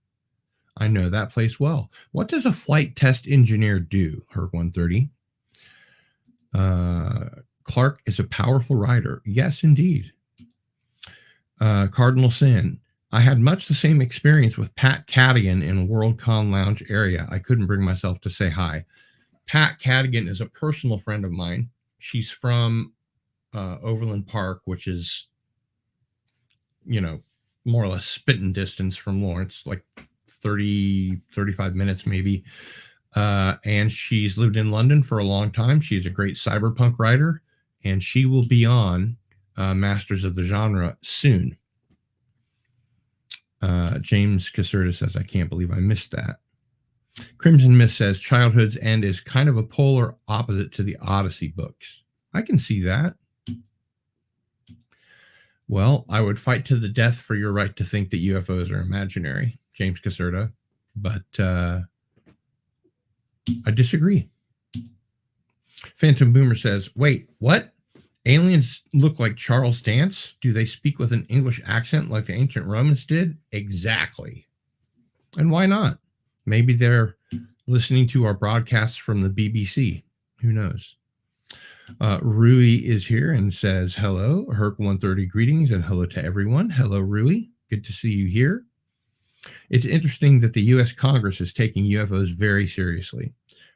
I know that place well. What does a flight test engineer do, Herc 130? Clarke is a powerful writer. Yes, indeed. Cardinal Sin. I had much the same experience with Pat Cadigan in Worldcon Lounge area. I couldn't bring myself to say hi. Pat Cadigan is a personal friend of mine. She's from Overland Park, which is, more or less spitting distance from Lawrence, like 30, 35 minutes maybe. And she's lived in London for a long time. She's a great cyberpunk writer, and she will be on Masters of the Genre soon. James Caserta says, I can't believe I missed that. Crimson Mist says, Childhood's End is kind of a polar opposite to the Odyssey books. I can see that. Well, I would fight to the death for your right to think that UFOs are imaginary, James Caserta, but I disagree. Phantom Boomer says, wait, what? Aliens look like Charles Dance? Do they speak with an English accent like the ancient Romans did? Exactly. And why not? Maybe they're listening to our broadcasts from the BBC. Who knows? Rui is here and says, hello, Herc 130 greetings and hello to everyone. Hello, Rui. Good to see you here. It's interesting that the U.S. Congress is taking UFOs very seriously.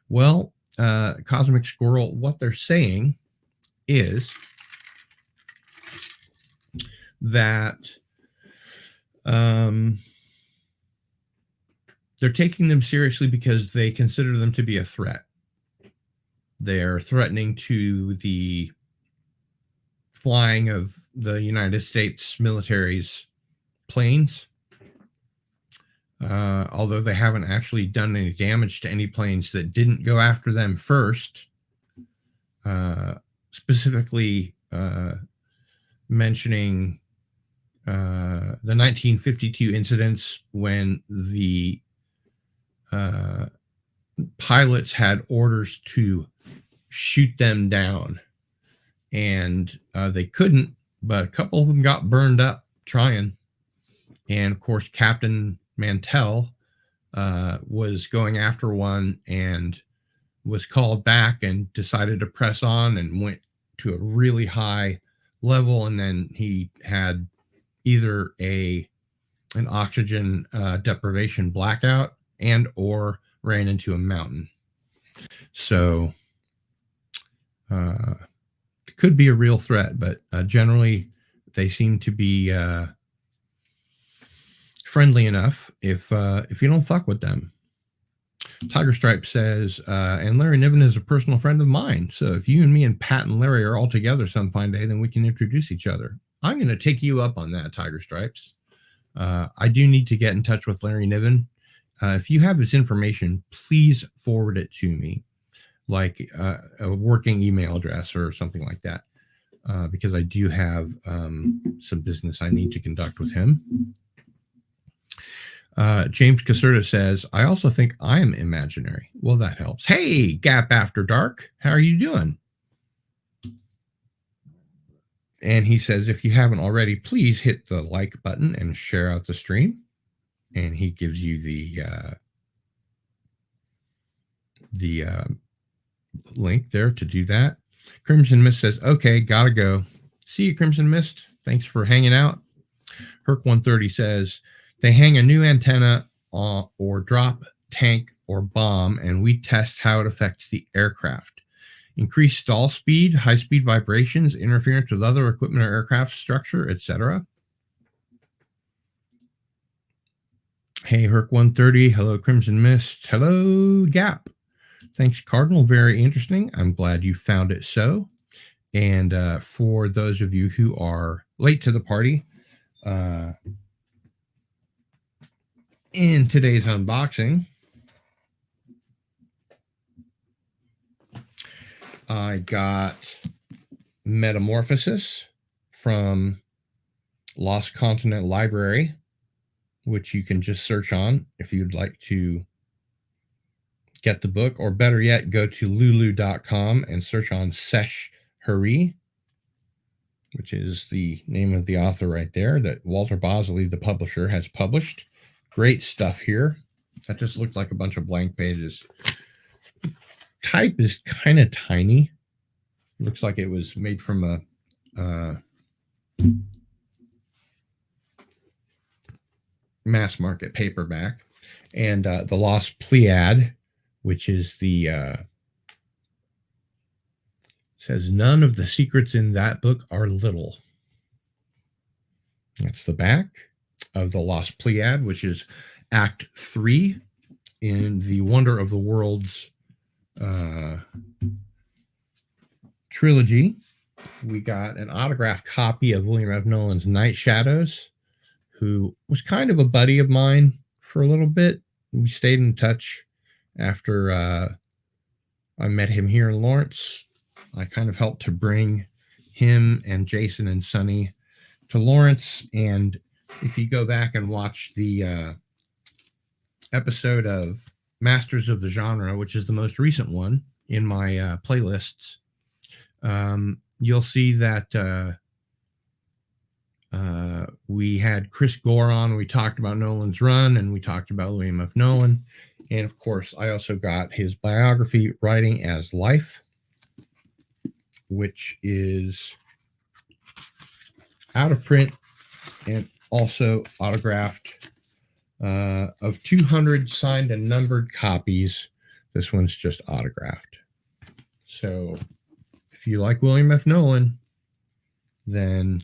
Well, Cosmic Squirrel, what they're saying is that they're taking them seriously because they consider them to be a threat. They're threatening to the flying of the United States military's planes. Although they haven't actually done any damage to any planes that didn't go after them first. Specifically mentioning the 1952 incidents when the pilots had orders to shoot them down, and they couldn't, but a couple of them got burned up trying. And of course, Captain Mantell was going after one and was called back and decided to press on and went to a really high level, and then he had either an oxygen deprivation blackout and or ran into a mountain. So it could be a real threat, but generally they seem to be friendly enough if you don't fuck with them. Tiger Stripe says, and Larry Niven is a personal friend of mine. So if you and me and Pat and Larry are all together some fine day, then we can introduce each other. I'm going to take you up on that, Tiger Stripes. I do need to get in touch with Larry Niven. If you have his information, please forward it to me, like a working email address or something like that, because I do have some business I need to conduct with him. James Caserta says, I also think I am imaginary. Well, that helps. Hey, Gap After Dark, how are you doing? And he says, if you haven't already, please hit the like button and share out the stream. And he gives you the link there to do that. Crimson Mist says, okay, gotta go. See you, Crimson Mist. Thanks for hanging out. Herc 130 says, they hang a new antenna or drop tank or bomb, and we test how it affects the aircraft. Increased stall speed, high-speed vibrations, interference with other equipment or aircraft structure, etc. Hey, Herc 130. Hello, Crimson Mist. Hello, Gap. Thanks, Cardinal. Very interesting. I'm glad you found it so. And for those of you who are late to the party, in today's unboxing, I got Metamorphosis from Lost Continent Library, which you can just search on if you'd like to get the book, or better yet, go to lulu.com and search on Sesh Hari, which is the name of the author right there that Walter Bosley, the publisher, has published. Great stuff here. That just looked like a bunch of blank pages. Type is kind of tiny. Looks like it was made from a mass market paperback. And The Lost Pleiad, which is the says none of the secrets in that book are little. That's the back of The Lost Pleiad, which is Act 3 in the Wonder of the Worlds trilogy. We got an autographed copy of William F. Nolan's Night Shadows, who was kind of a buddy of mine for a little bit. We stayed in touch after I met him here in Lawrence. I kind of helped to bring him and Jason and Sonny to Lawrence. And if you go back and watch the episode of Masters of the Genre, which is the most recent one in my playlists, you'll see that we had Chris Gore on. We talked about Nolan's run, and we talked about William F. Nolan. And of course, I also got his biography, Writing as Life, which is out of print and also autographed, of 200 signed and numbered copies. This one's just autographed. So if you like William F. Nolan, then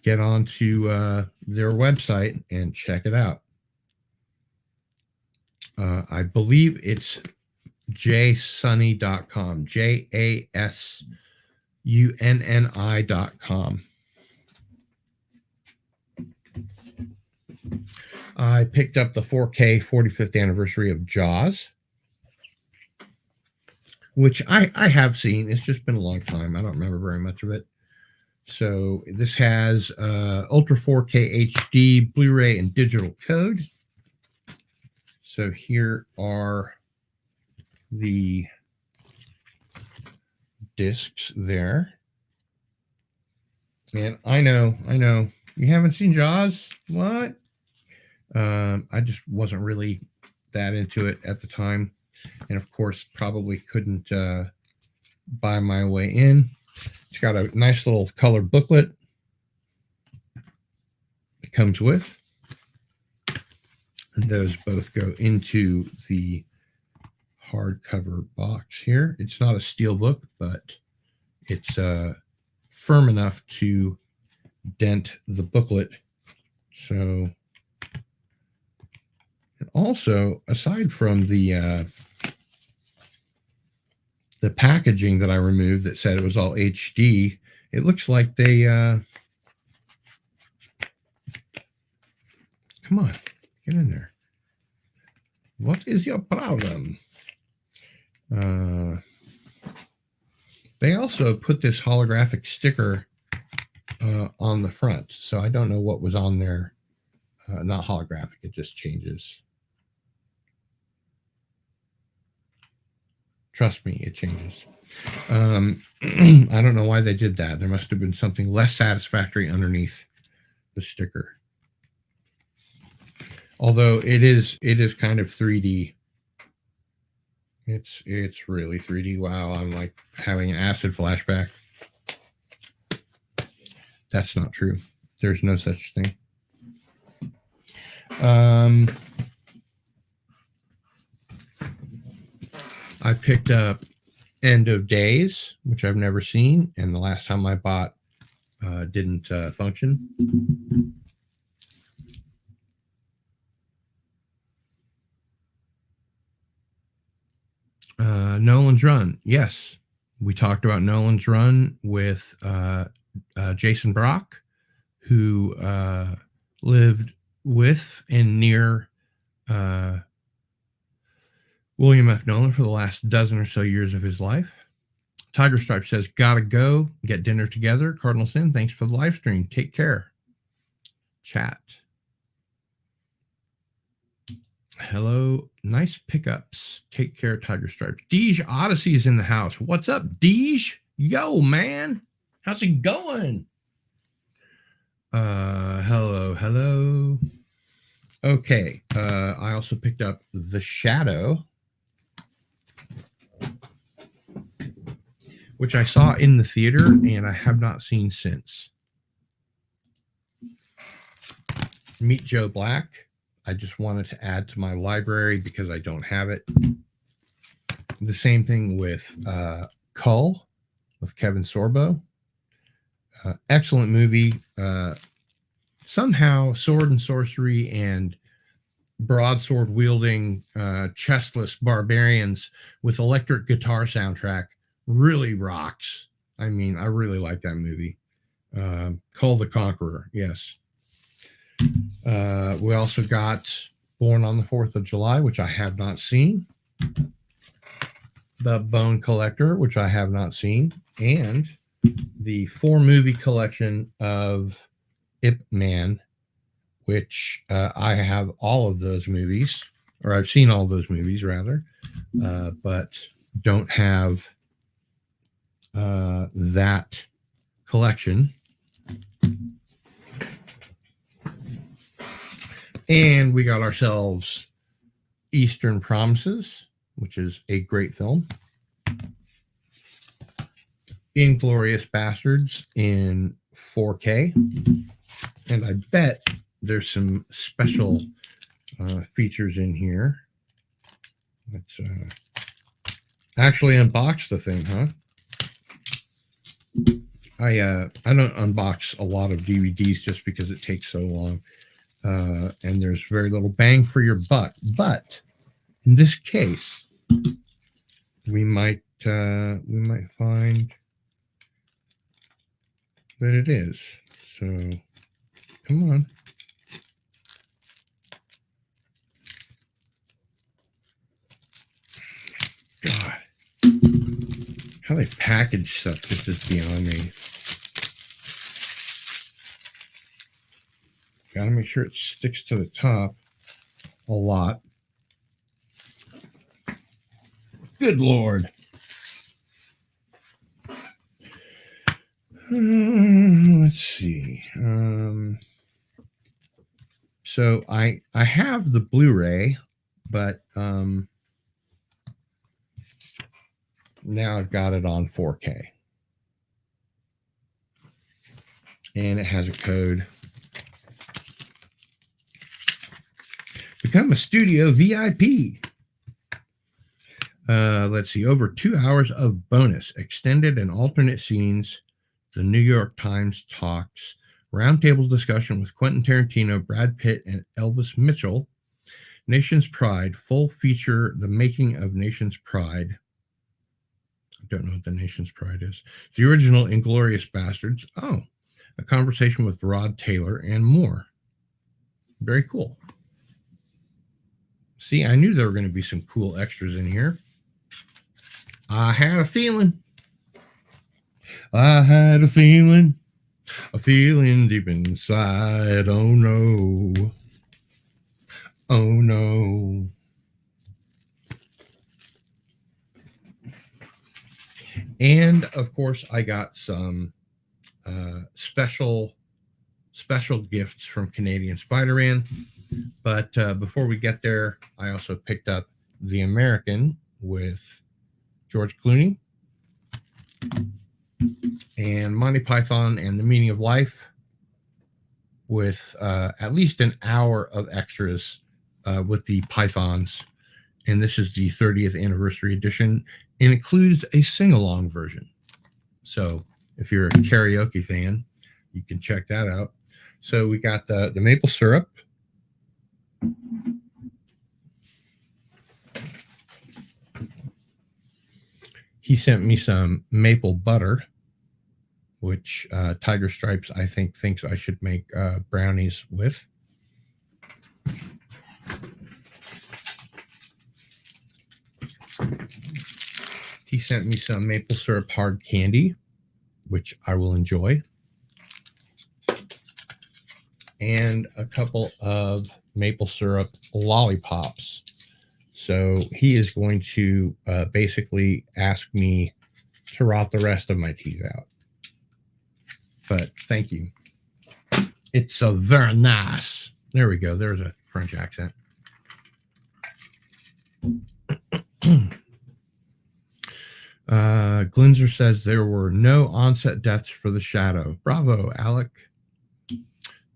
get on to their website and check it out. I believe it's jasunni.com, jasunni.com. I picked up the 4K 45th anniversary of Jaws, which I have seen. It's just been a long time. I don't remember very much of it. So this has Ultra 4K HD, Blu-ray, and digital code. So here are the discs there. And I know, you haven't seen Jaws? What? I just wasn't really that into it at the time. And of course, probably couldn't buy my way in. It's got a nice little colored booklet it comes with. And those both go into the hardcover box here. It's not a steel book, but it's firm enough to dent the booklet. So, and also, aside from the packaging that I removed that said it was all HD, it looks like they come on, get in there. What is your problem? They also put this holographic sticker on the front, so I don't know what was on there. Not holographic, it just changes. Trust me, it changes. I don't know why they did that. There must have been something less satisfactory underneath the sticker. Although it is kind of 3D. It's really 3D. Wow, I'm like having an acid flashback. That's not true. There's no such thing. I picked up End of Days, which I've never seen, and the last time I bought didn't function. Nolan's Run. Yes, we talked about Nolan's Run with Jason Brock, who lived with and near William F. Nolan for the last dozen or so years of his life. Tiger Stripe says, gotta go, get dinner together. Cardinal Sin, thanks for the live stream. Take care. Chat. Hello. Nice pickups. Take care, Tiger Stripe. Deej Odyssey is in the house. What's up, Deej? Yo, man. How's it going? Hello. Okay. I also picked up The Shadow, which I saw in the theater and I have not seen since. Meet Joe Black. I just wanted to add to my library because I don't have it. The same thing with Cull with Kevin Sorbo. Excellent movie. Somehow sword and sorcery and broadsword wielding chestless barbarians with electric guitar soundtrack really rocks. I mean, I really like that movie. Cull the Conqueror, yes. We also got Born on the 4th of July, which I have not seen. The Bone Collector, which I have not seen. And the 4-movie collection of Ip Man, which I have all of those movies, or I've seen all those movies rather, but don't have that collection. And we got ourselves Eastern Promises, which is a great film. Inglourious Bastards in 4K. And I bet there's some special features in here. Let's actually unbox the thing, huh? I don't unbox a lot of DVDs just because it takes so long. And there's very little bang for your buck. But in this case, we might find that it is. So come on. God. How they package stuff just is beyond me. Gotta make sure it sticks to the top a lot. Good Lord. Let's see. So I have the Blu-ray, but now I've got it on 4K. And it has a code. Become a studio VIP. Let's see. Over 2 hours of bonus, extended and alternate scenes. The New York Times talks. Roundtable discussion with Quentin Tarantino, Brad Pitt, and Elvis Mitchell. Nation's Pride. Full feature. The making of Nation's Pride. I don't know what the Nation's Pride is. The original Inglourious Bastards. Oh, a conversation with Rod Taylor and more. Very cool. See, I knew there were going to be some cool extras in here. I had a feeling. I had a feeling deep inside. Oh no. Oh no. And of course, I got some special gifts from Canadian Spider-Man. But before we get there, I also picked up The American with George Clooney and Monty Python and the Meaning of Life with at least an hour of extras with the Pythons. And this is the 30th anniversary edition and includes a sing-along version. So if you're a karaoke fan, you can check that out. So we got the maple syrup. He sent me some maple butter, which Tiger Stripes, I think, thinks I should make brownies with. He sent me some maple syrup hard candy, which I will enjoy. And a couple of maple syrup lollipops. So he is going to basically ask me to rot the rest of my teeth out. But thank you. It's so very nice. There we go. There's a French accent. Glinzer says there were no onset deaths for The Shadow. Bravo, Alec.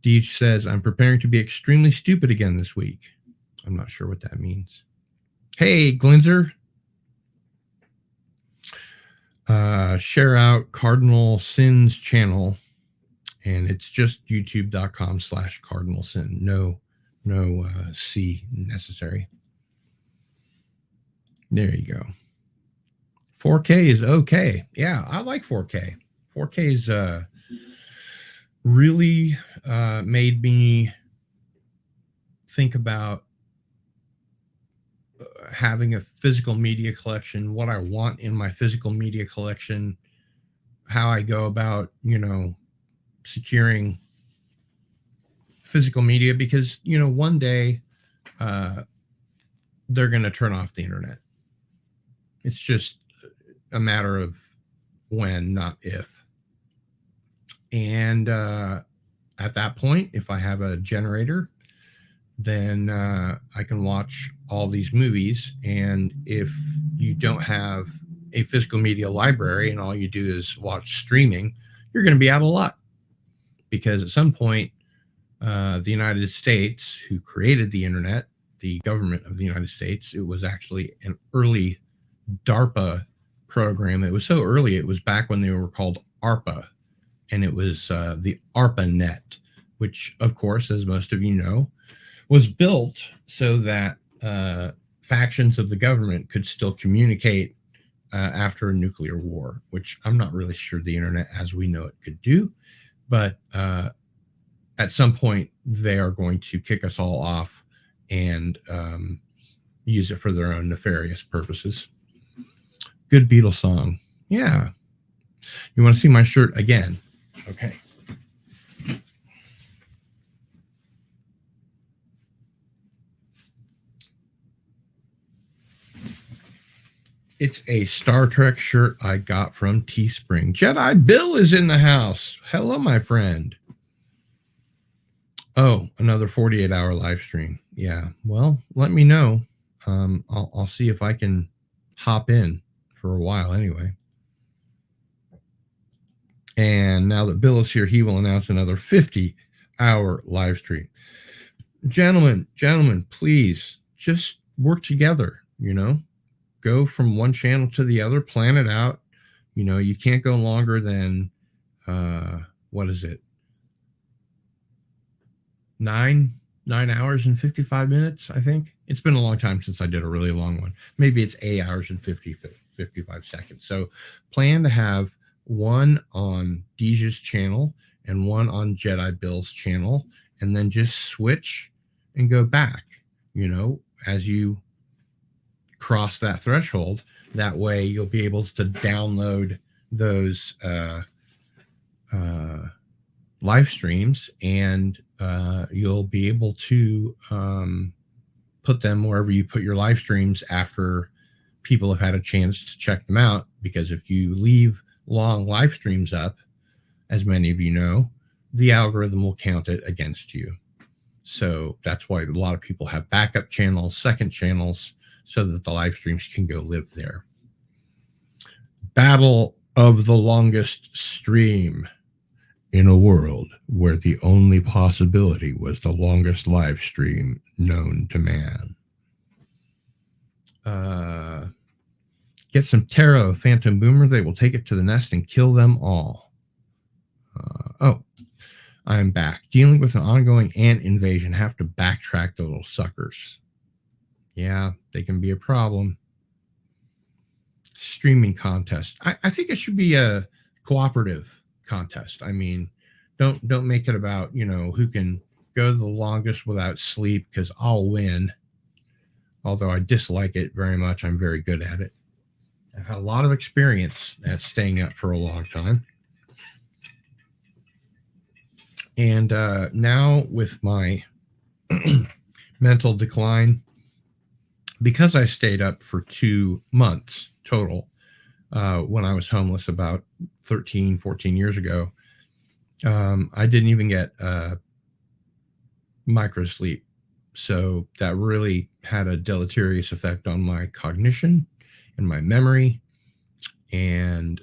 Deej says, I'm preparing to be extremely stupid again this week. I'm not sure what that means. Hey, Glinzer. Share out Cardinal Sin's channel, and it's just youtube.com/Cardinal Sin. No C necessary. There you go. 4K is okay. Yeah, I like 4K. 4K is really made me think about having a physical media collection, what I want in my physical media collection, how I go about, securing physical media, because, one day they're going to turn off the internet. It's just a matter of when, not if. And at that point, if I have a generator, then I can watch all these movies. And if you don't have a physical media library and all you do is watch streaming, you're going to be out of luck. Because at some point, the United States, who created the internet, the government of the United States, it was actually an early DARPA program. It was so early, it was back when they were called ARPA. And it was the ARPANET, which, of course, as most of you know, was built so that factions of the government could still communicate after a nuclear war, which I'm not really sure the internet as we know it could do. But at some point, they are going to kick us all off and use it for their own nefarious purposes. Good Beatles song. Yeah. You want to see my shirt again? Okay. It's a Star Trek shirt I got from Teespring. Jedi Bill is in the house. Hello, my friend. Oh, another 48-hour live stream. Yeah. Well, let me know. I'll see if I can hop in for a while anyway. And now that Bill is here, he will announce another 50-hour live stream. Gentlemen, please just work together, Go from one channel to the other, plan it out. You can't go longer than, what is it? 9 hours and 55 minutes, I think. It's been a long time since I did a really long one. Maybe it's 8 hours and 55 seconds. So plan to have one on Deja's channel and one on Jedi Bill's channel, and then just switch and go back, as you cross that threshold. That way you'll be able to download those live streams, and you'll be able to put them wherever you put your live streams after people have had a chance to check them out. Because if you leave long live streams up, as many of you know, the algorithm will count it against you. So that's why a lot of people have backup channels, second channels, so that the live streams can go live there. Battle of the longest stream. In a world where the only possibility was the longest live stream known to man. Get some Tarot Phantom Boomer. They will take it to the nest and kill them all. I'm back. Dealing with an ongoing ant invasion. Have to backtrack the little suckers. Yeah, they can be a problem. Streaming contest. I think it should be a cooperative contest. I mean, don't make it about, who can go the longest without sleep, because I'll win. Although I dislike it very much, I'm very good at it. I've had a lot of experience at staying up for a long time. And now with my mental decline, because I stayed up for 2 months total, when I was homeless about 13, 14 years ago, I didn't even get micro sleep. So that really had a deleterious effect on my cognition and my memory. And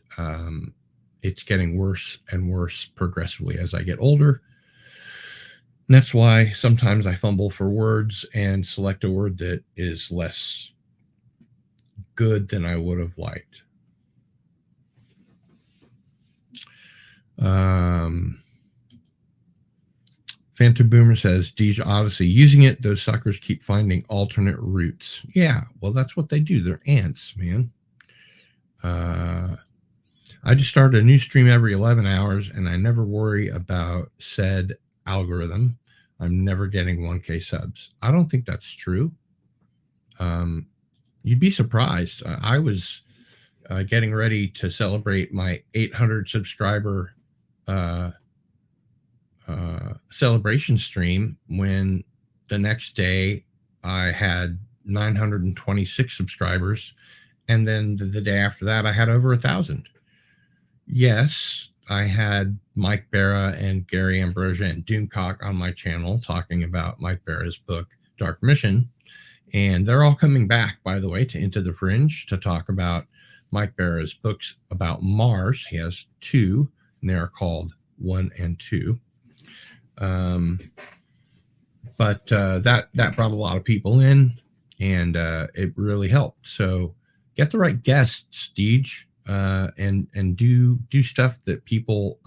it's getting worse and worse progressively as I get older. And that's why sometimes I fumble for words and select a word that is less good than I would have liked. Phantom Boomer says, Deej Odyssey, using it, those suckers keep finding alternate routes. Yeah, well, that's what they do. They're ants, man. I just started a new stream every 11 hours, and I never worry about said algorithm. I'm never getting 1K subs. I don't think that's true. You'd be surprised. I was getting ready to celebrate my 800 subscriber celebration stream when the next day I had 926 subscribers, and then the day after that I had over 1,000. Yes, I had Mike Barra and Gary Ambrosia and Doomcock on my channel talking about Mike Barra's book Dark Mission, and they're all coming back, by the way, to Into the Fringe to talk about Mike Barra's books about Mars. He has 2, and they are called 1 and 2. But that brought a lot of people in, and it really helped. So get the right guests, Deej, and do stuff that people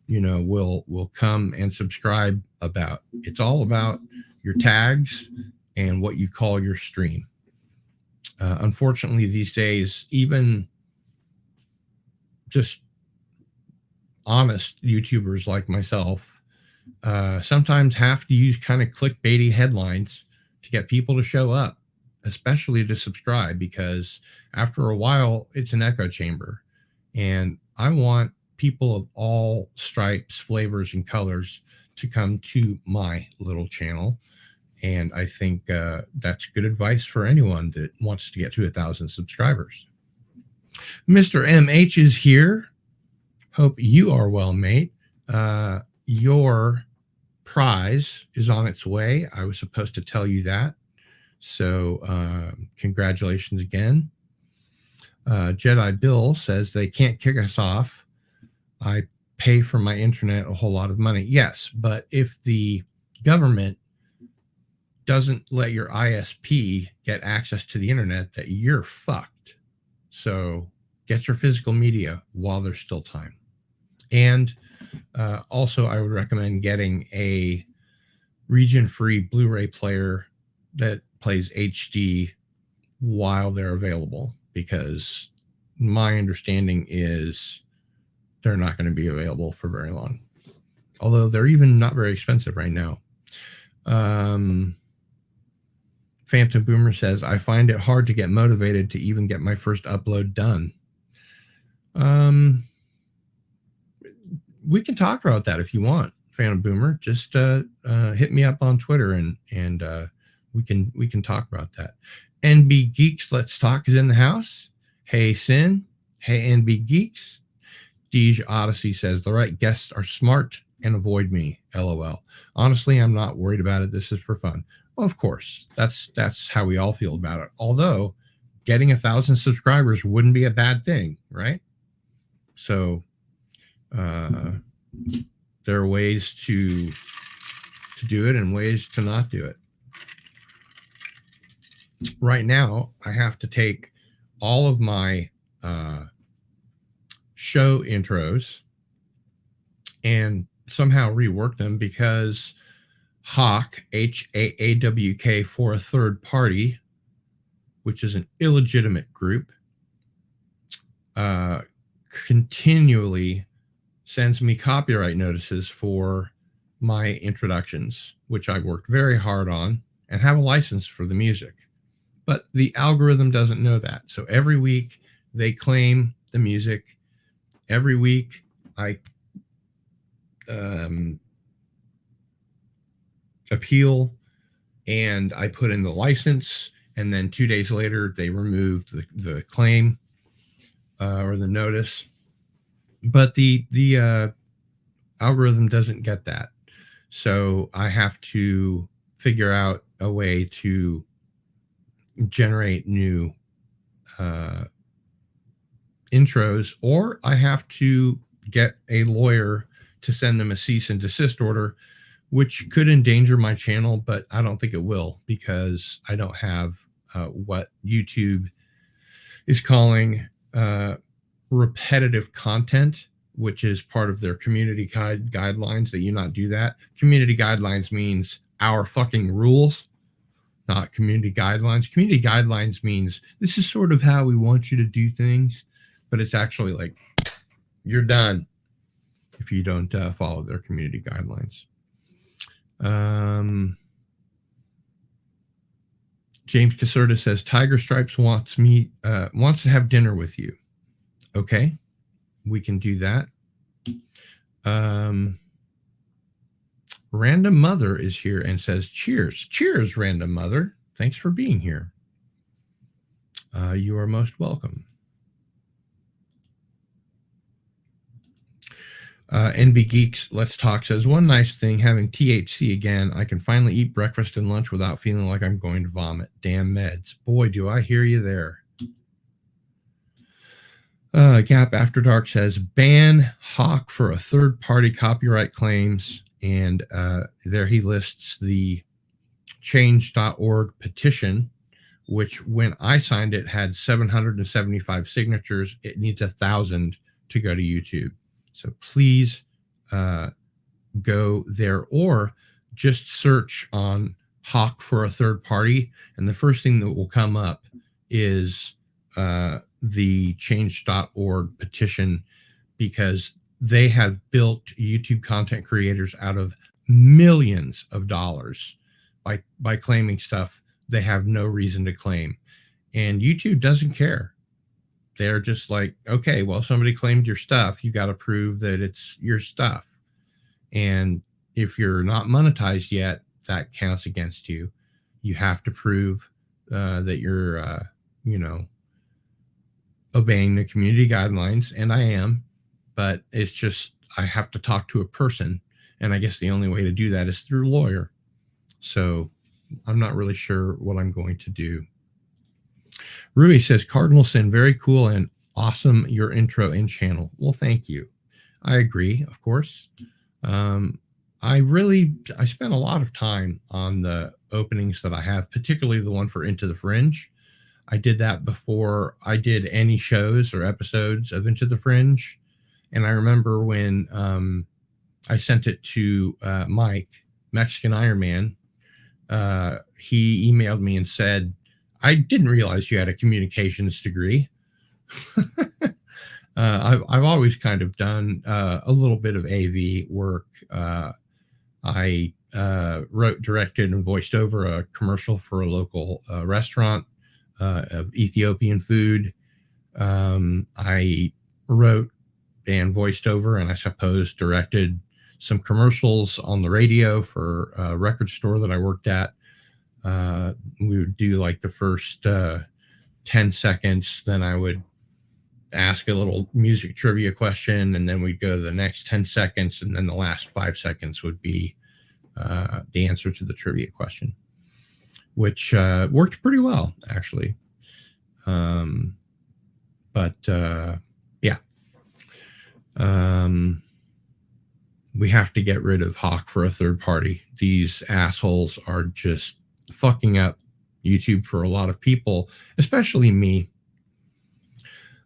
will come and subscribe about. It's all about your tags and what you call your stream. Unfortunately, these days, even just honest YouTubers like myself sometimes have to use kind of clickbaity headlines to get people to show up, especially to subscribe, because after a while it's an echo chamber, and I want people of all stripes, flavors, and colors to come to my little channel. And I think that's good advice for anyone that wants to get to 1,000 subscribers. Mr. MH is here. Hope you are well, mate. Your prize is on its way. I was supposed to tell you that. So congratulations again. Jedi Bill says they can't kick us off. I pay for my internet a whole lot of money. Yes, but if the government doesn't let your ISP get access to the internet, that you're fucked. So get your physical media while there's still time. And also, I would recommend getting a region-free Blu-ray player that plays HD while they're available, because my understanding is they're not going to be available for very long. Although they're even not very expensive right now. Phantom Boomer says, I find it hard to get motivated to even get my first upload done. We can talk about that if you want, Phantom Boomer. Just hit me up on Twitter, and we can talk about that. NB Geeks Let's Talk is in the house. Hey Sin. Hey NB Geeks. Deej Odyssey says, the right guests are smart and avoid me. LOL. Honestly, I'm not worried about it. This is for fun. Well, of course, that's how we all feel about it. Although getting 1,000 subscribers wouldn't be a bad thing, right? So there are ways to do it and ways to not do it. Right now, I have to take all of my show intros and somehow rework them, because Hawk, HAAWK, for a third party, which is an illegitimate group, continually sends me copyright notices for my introductions, which I worked very hard on and have a license for the music. But the algorithm doesn't know that. So every week they claim the music. Every week I appeal and I put in the license, and then 2 days later they removed the claim or the notice. But the algorithm doesn't get that. So I have to figure out a way to generate new intros, or I have to get a lawyer to send them a cease and desist order, which could endanger my channel, but I don't think it will because I don't have what YouTube is calling repetitive content, which is part of their community guidelines that you not do that. Community guidelines means our fucking rules, not community guidelines. Community guidelines means this is sort of how we want you to do things, but it's actually like you're done if you don't follow their community guidelines. James Caserta says Tiger Stripes wants to have dinner with you. Okay, we can do that. Random Mother is here and says cheers, Random Mother. Thanks for being here. You are most welcome. NB Geeks Let's Talk says, one nice thing, having THC again, I can finally eat breakfast and lunch without feeling like I'm going to vomit. Damn meds. Boy, do I hear you there. Gap After Dark says, ban Hawk for a third-party copyright claims. And there he lists the change.org petition, which when I signed it had 775 signatures. It needs 1,000 to go to YouTube. So please go there or just search on Hawk for a third party. And the first thing that will come up is the change.org petition, because they have built YouTube content creators out of millions of dollars by claiming stuff they have no reason to claim. And YouTube doesn't care. They're just like, okay, well, somebody claimed your stuff. You got to prove that it's your stuff. And if you're not monetized yet, that counts against you. You have to prove that you're, obeying the community guidelines. And I am, but it's just, I have to talk to a person. And I guess the only way to do that is through a lawyer. So I'm not really sure what I'm going to do. Rui says, Cardinal Sin, very cool and awesome, your intro and channel. Well, thank you. I agree, of course. I spent a lot of time on the openings that I have, particularly the one for Into the Fringe. I did that before I did any shows or episodes of Into the Fringe. And I remember when I sent it to Mike, Mexican Iron Man, he emailed me and said, I didn't realize you had a communications degree. I've always kind of done a little bit of AV work. I wrote, directed, and voiced over a commercial for a local restaurant of Ethiopian food. I wrote and voiced over, and I suppose directed some commercials on the radio for a record store that I worked at. We would do like the first 10 seconds, then I would ask a little music trivia question, and then we'd go to the next 10 seconds, and then the last 5 seconds would be the answer to the trivia question, which worked pretty well, actually. We have to get rid of Hawk for a third party. These assholes are just fucking up YouTube for a lot of people, especially me.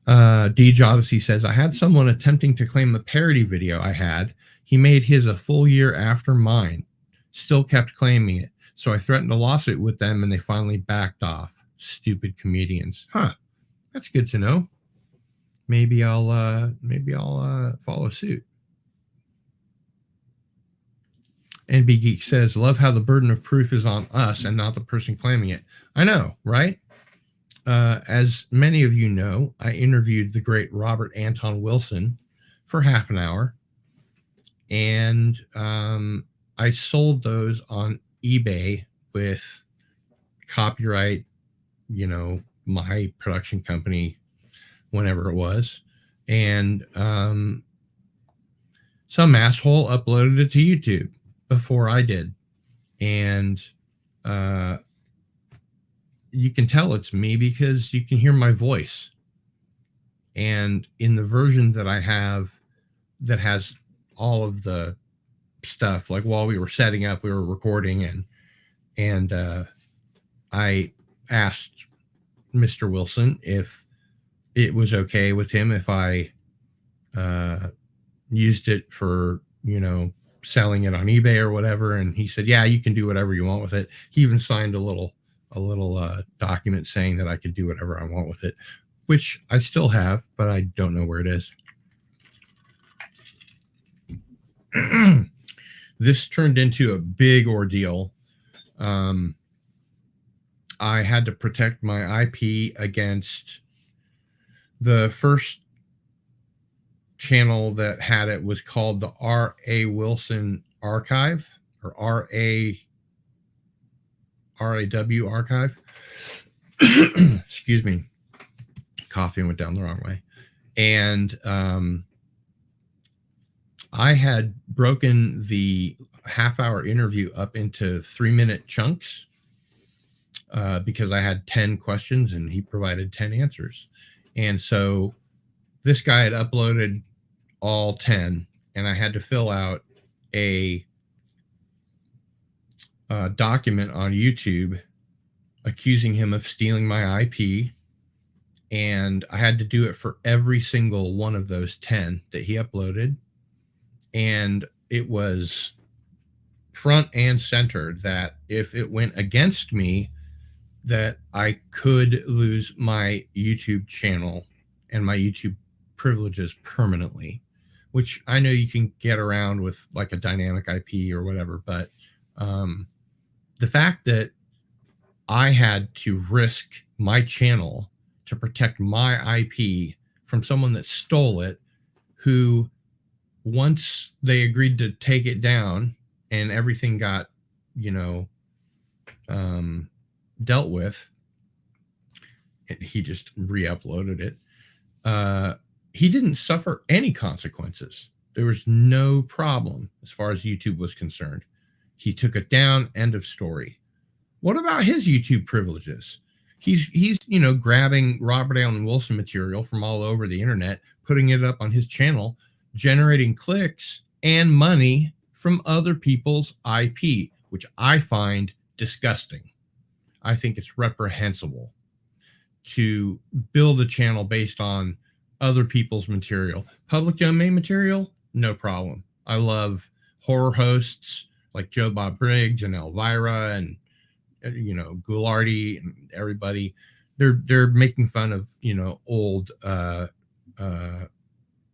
Deej Odyssey says, I had someone attempting to claim the parody video I had. He made his a full year after mine. Still kept claiming it. So I threatened a lawsuit with them and they finally backed off. Stupid comedians. Huh. That's good to know. Maybe I'll follow suit. NB Geek says, love how the burden of proof is on us and not the person claiming it. I know, right? As many of you know, I interviewed the great Robert Anton Wilson for half an hour. And I sold those on eBay with copyright, my production company, whenever it was. And some asshole uploaded it to YouTube before I did. And you can tell it's me because you can hear my voice. And in the version that I have that has all of the stuff. Like while we were setting up, we were recording, and I asked Mr. Wilson if it was okay with him if I used it for, selling it on eBay or whatever. And he said, yeah, you can do whatever you want with it. He even signed a little document saying that I could do whatever I want with it, which I still have, but I don't know where it is. This turned into a big ordeal. I had to protect my IP against the first channel that had it was called the R.A. Wilson Archive, or R.A.W. Archive. Excuse me. Coffee went down the wrong way. And I had broken the half-hour interview up into 3-minute chunks because I had 10 questions and he provided 10 answers. And so this guy had uploaded all 10, and I had to fill out a document on YouTube accusing him of stealing my IP. And I had to do it for every single one of those 10 that he uploaded. And it was front and center that if it went against me, that I could lose my YouTube channel and my YouTube privileges permanently, which I know you can get around with like a dynamic IP or whatever. But the fact that I had to risk my channel to protect my IP from someone that stole it, who once they agreed to take it down and everything got, dealt with, he just re-uploaded it. He didn't suffer any consequences. There was no problem as far as YouTube was concerned. He took it down, end of story. What about his YouTube privileges? He's grabbing Robert Allen Wilson material from all over the internet, putting it up on his channel, generating clicks and money from other people's IP, which I find disgusting. I think it's reprehensible to build a channel based on other people's material. Public domain material, no problem. I love horror hosts like Joe Bob Briggs and Elvira and Goulardi and everybody. They're making fun of old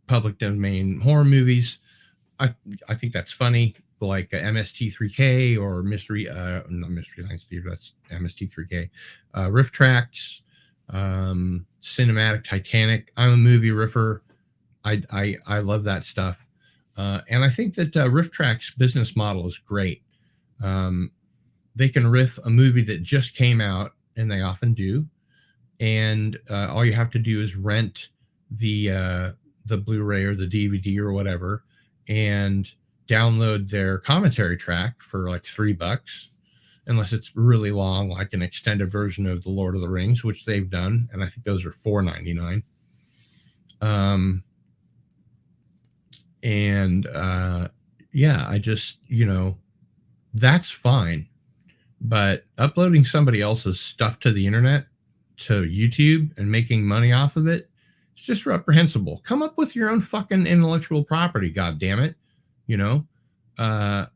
public domain horror movies. I think that's funny, like MST3K or not Mystery Science Theater, that's MST3K. Riff Tracks, Cinematic Titanic. I'm a movie riffer. I love that stuff. And I think that Riff Tracks business model is great. They can riff a movie that just came out, and they often do. And all you have to do is rent the Blu-ray or the DVD or whatever, and download their commentary track for like $3, unless it's really long, like an extended version of The Lord of the Rings, which they've done, and I think those are $4.99. I just, that's fine. But uploading somebody else's stuff to the internet, to YouTube, and making money off of it, it's just reprehensible. Come up with your own fucking intellectual property, God damn it. I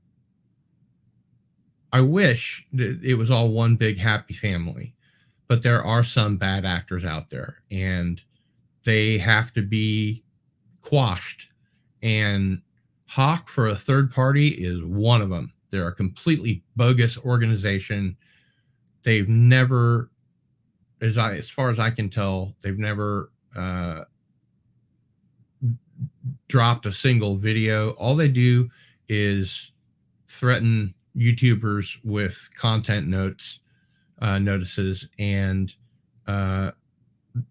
wish that it was all one big happy family, but there are some bad actors out there, and they have to be quashed. And Hawk for a third party is one of them. They're a completely bogus organization. They've never, as far as I can tell, they've never dropped a single video. All they do is threaten YouTubers with content notices, and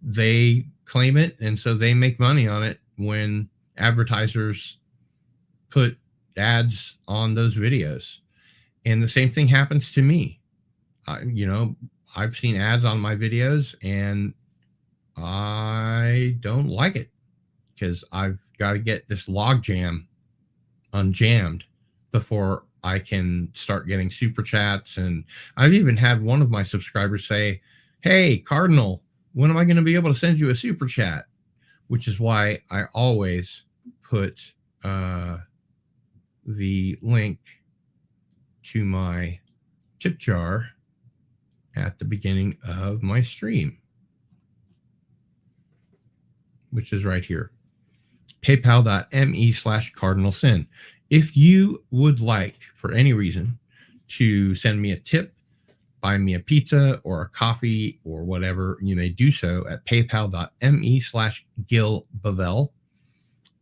they claim it, and so they make money on it when advertisers put ads on those videos. And the same thing happens to me. I've seen ads on my videos, and I don't like it because I've got to get this log jam unjammed before I can start getting super chats. And I've even had one of my subscribers say, "Hey, Cardinal, when am I going to be able to send you a super chat?" Which is why I always put the link to my tip jar at the beginning of my stream, which is right here. PayPal.me/CardinalSin. If you would like, for any reason, to send me a tip, buy me a pizza or a coffee or whatever, you may do so at PayPal.me/GilBavel.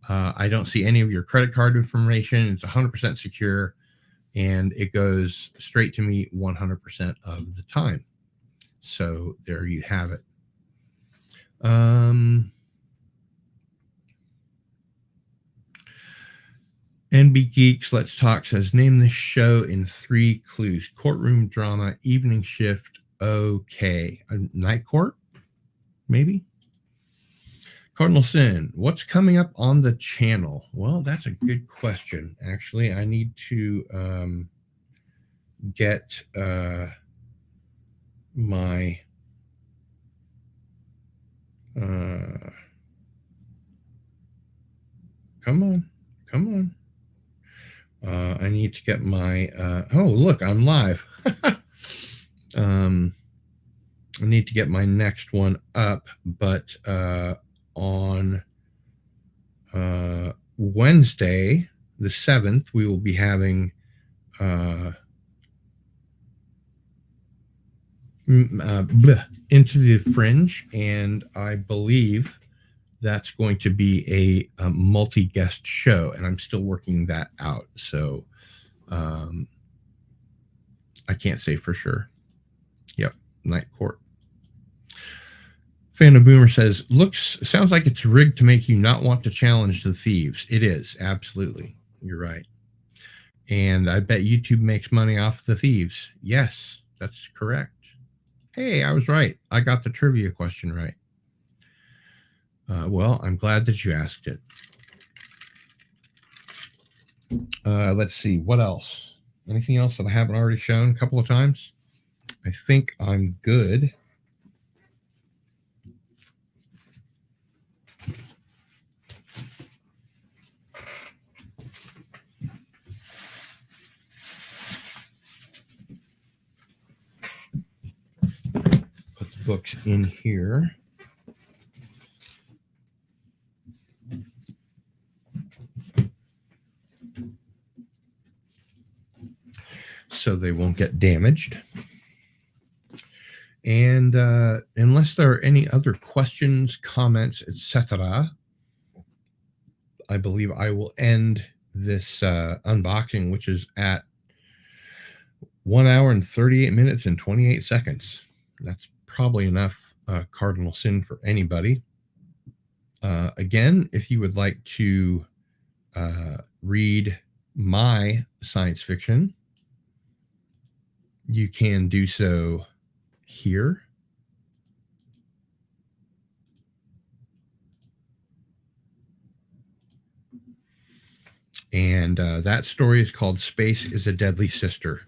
I don't see any of your credit card information. It's 100% secure, and it goes straight to me 100% of the time. So there you have it. NB Geeks Let's Talk says, name this show in 3 clues: courtroom drama, evening shift, okay. Night court, maybe? Cardinal Sin, what's coming up on the channel? Well, that's a good question. Actually, I need to get my come on. I need to get my oh, look, I'm live. I need to get my next one up, but on Wednesday, the 7th, we will be having Into the Fringe, and I believe that's going to be a multi-guest show, and I'm still working that out. So I can't say for sure. Yep, Night Court. Phantom Boomer says, sounds like it's rigged to make you not want to challenge the thieves. It is, absolutely. You're right. And I bet YouTube makes money off the thieves. Yes, that's correct. Hey, I was right. I got the trivia question right. Well, I'm glad that you asked it. Let's see. What else? Anything else that I haven't already shown a couple of times? I think I'm good. Put the books in here. So they won't get damaged. And unless there are any other questions, comments, etc., I believe I will end this unboxing, which is at 1 hour and 38 minutes and 28 seconds. That's probably enough Cardinal Sin for anybody. Again, if you would like to read my science fiction, you can do so here. And that story is called Space is a Deadly Sister,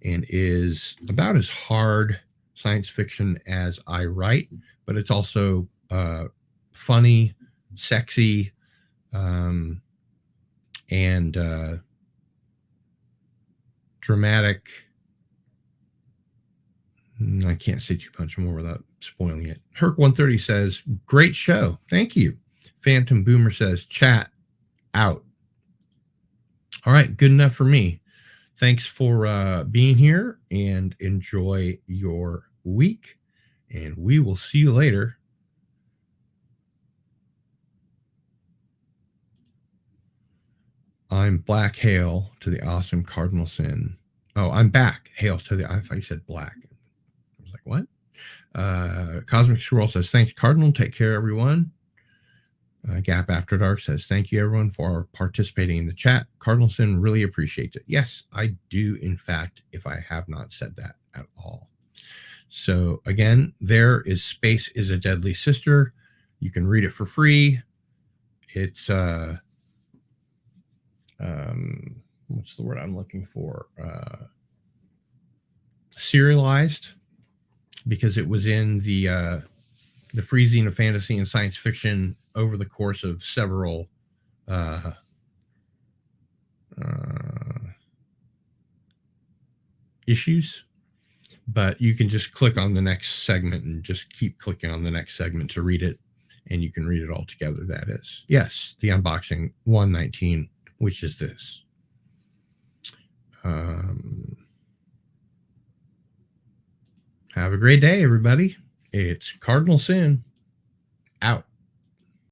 and is about as hard science fiction as I write, but it's also funny, sexy, and dramatic. I can't say too much more without spoiling it. Herc130 says, great show. Thank you. Phantom Boomer says, chat out. All right, good enough for me. Thanks for being here, and enjoy your week. And we will see you later. I'm Black. Hail to the awesome Cardinal Sin. Oh, I'm back. Hail to the, I thought you said black. I was like, what? Cosmic Swirl says, thanks, Cardinal. Take care, everyone. Gap After Dark says, thank you, everyone, for participating in the chat. Cardinal Sin really appreciates it. Yes, I do, in fact, if I have not said that at all. So, again, there is Space is a Deadly Sister. You can read it for free. It's what's the word I'm looking for? Serialized, because it was in the freezing of fantasy and science fiction over the course of several issues. But you can just click on the next segment and just keep clicking on the next segment to read it, and you can read it all together. That is, yes, the unboxing 119, which is this. Have a great day, everybody. It's Cardinal Sin.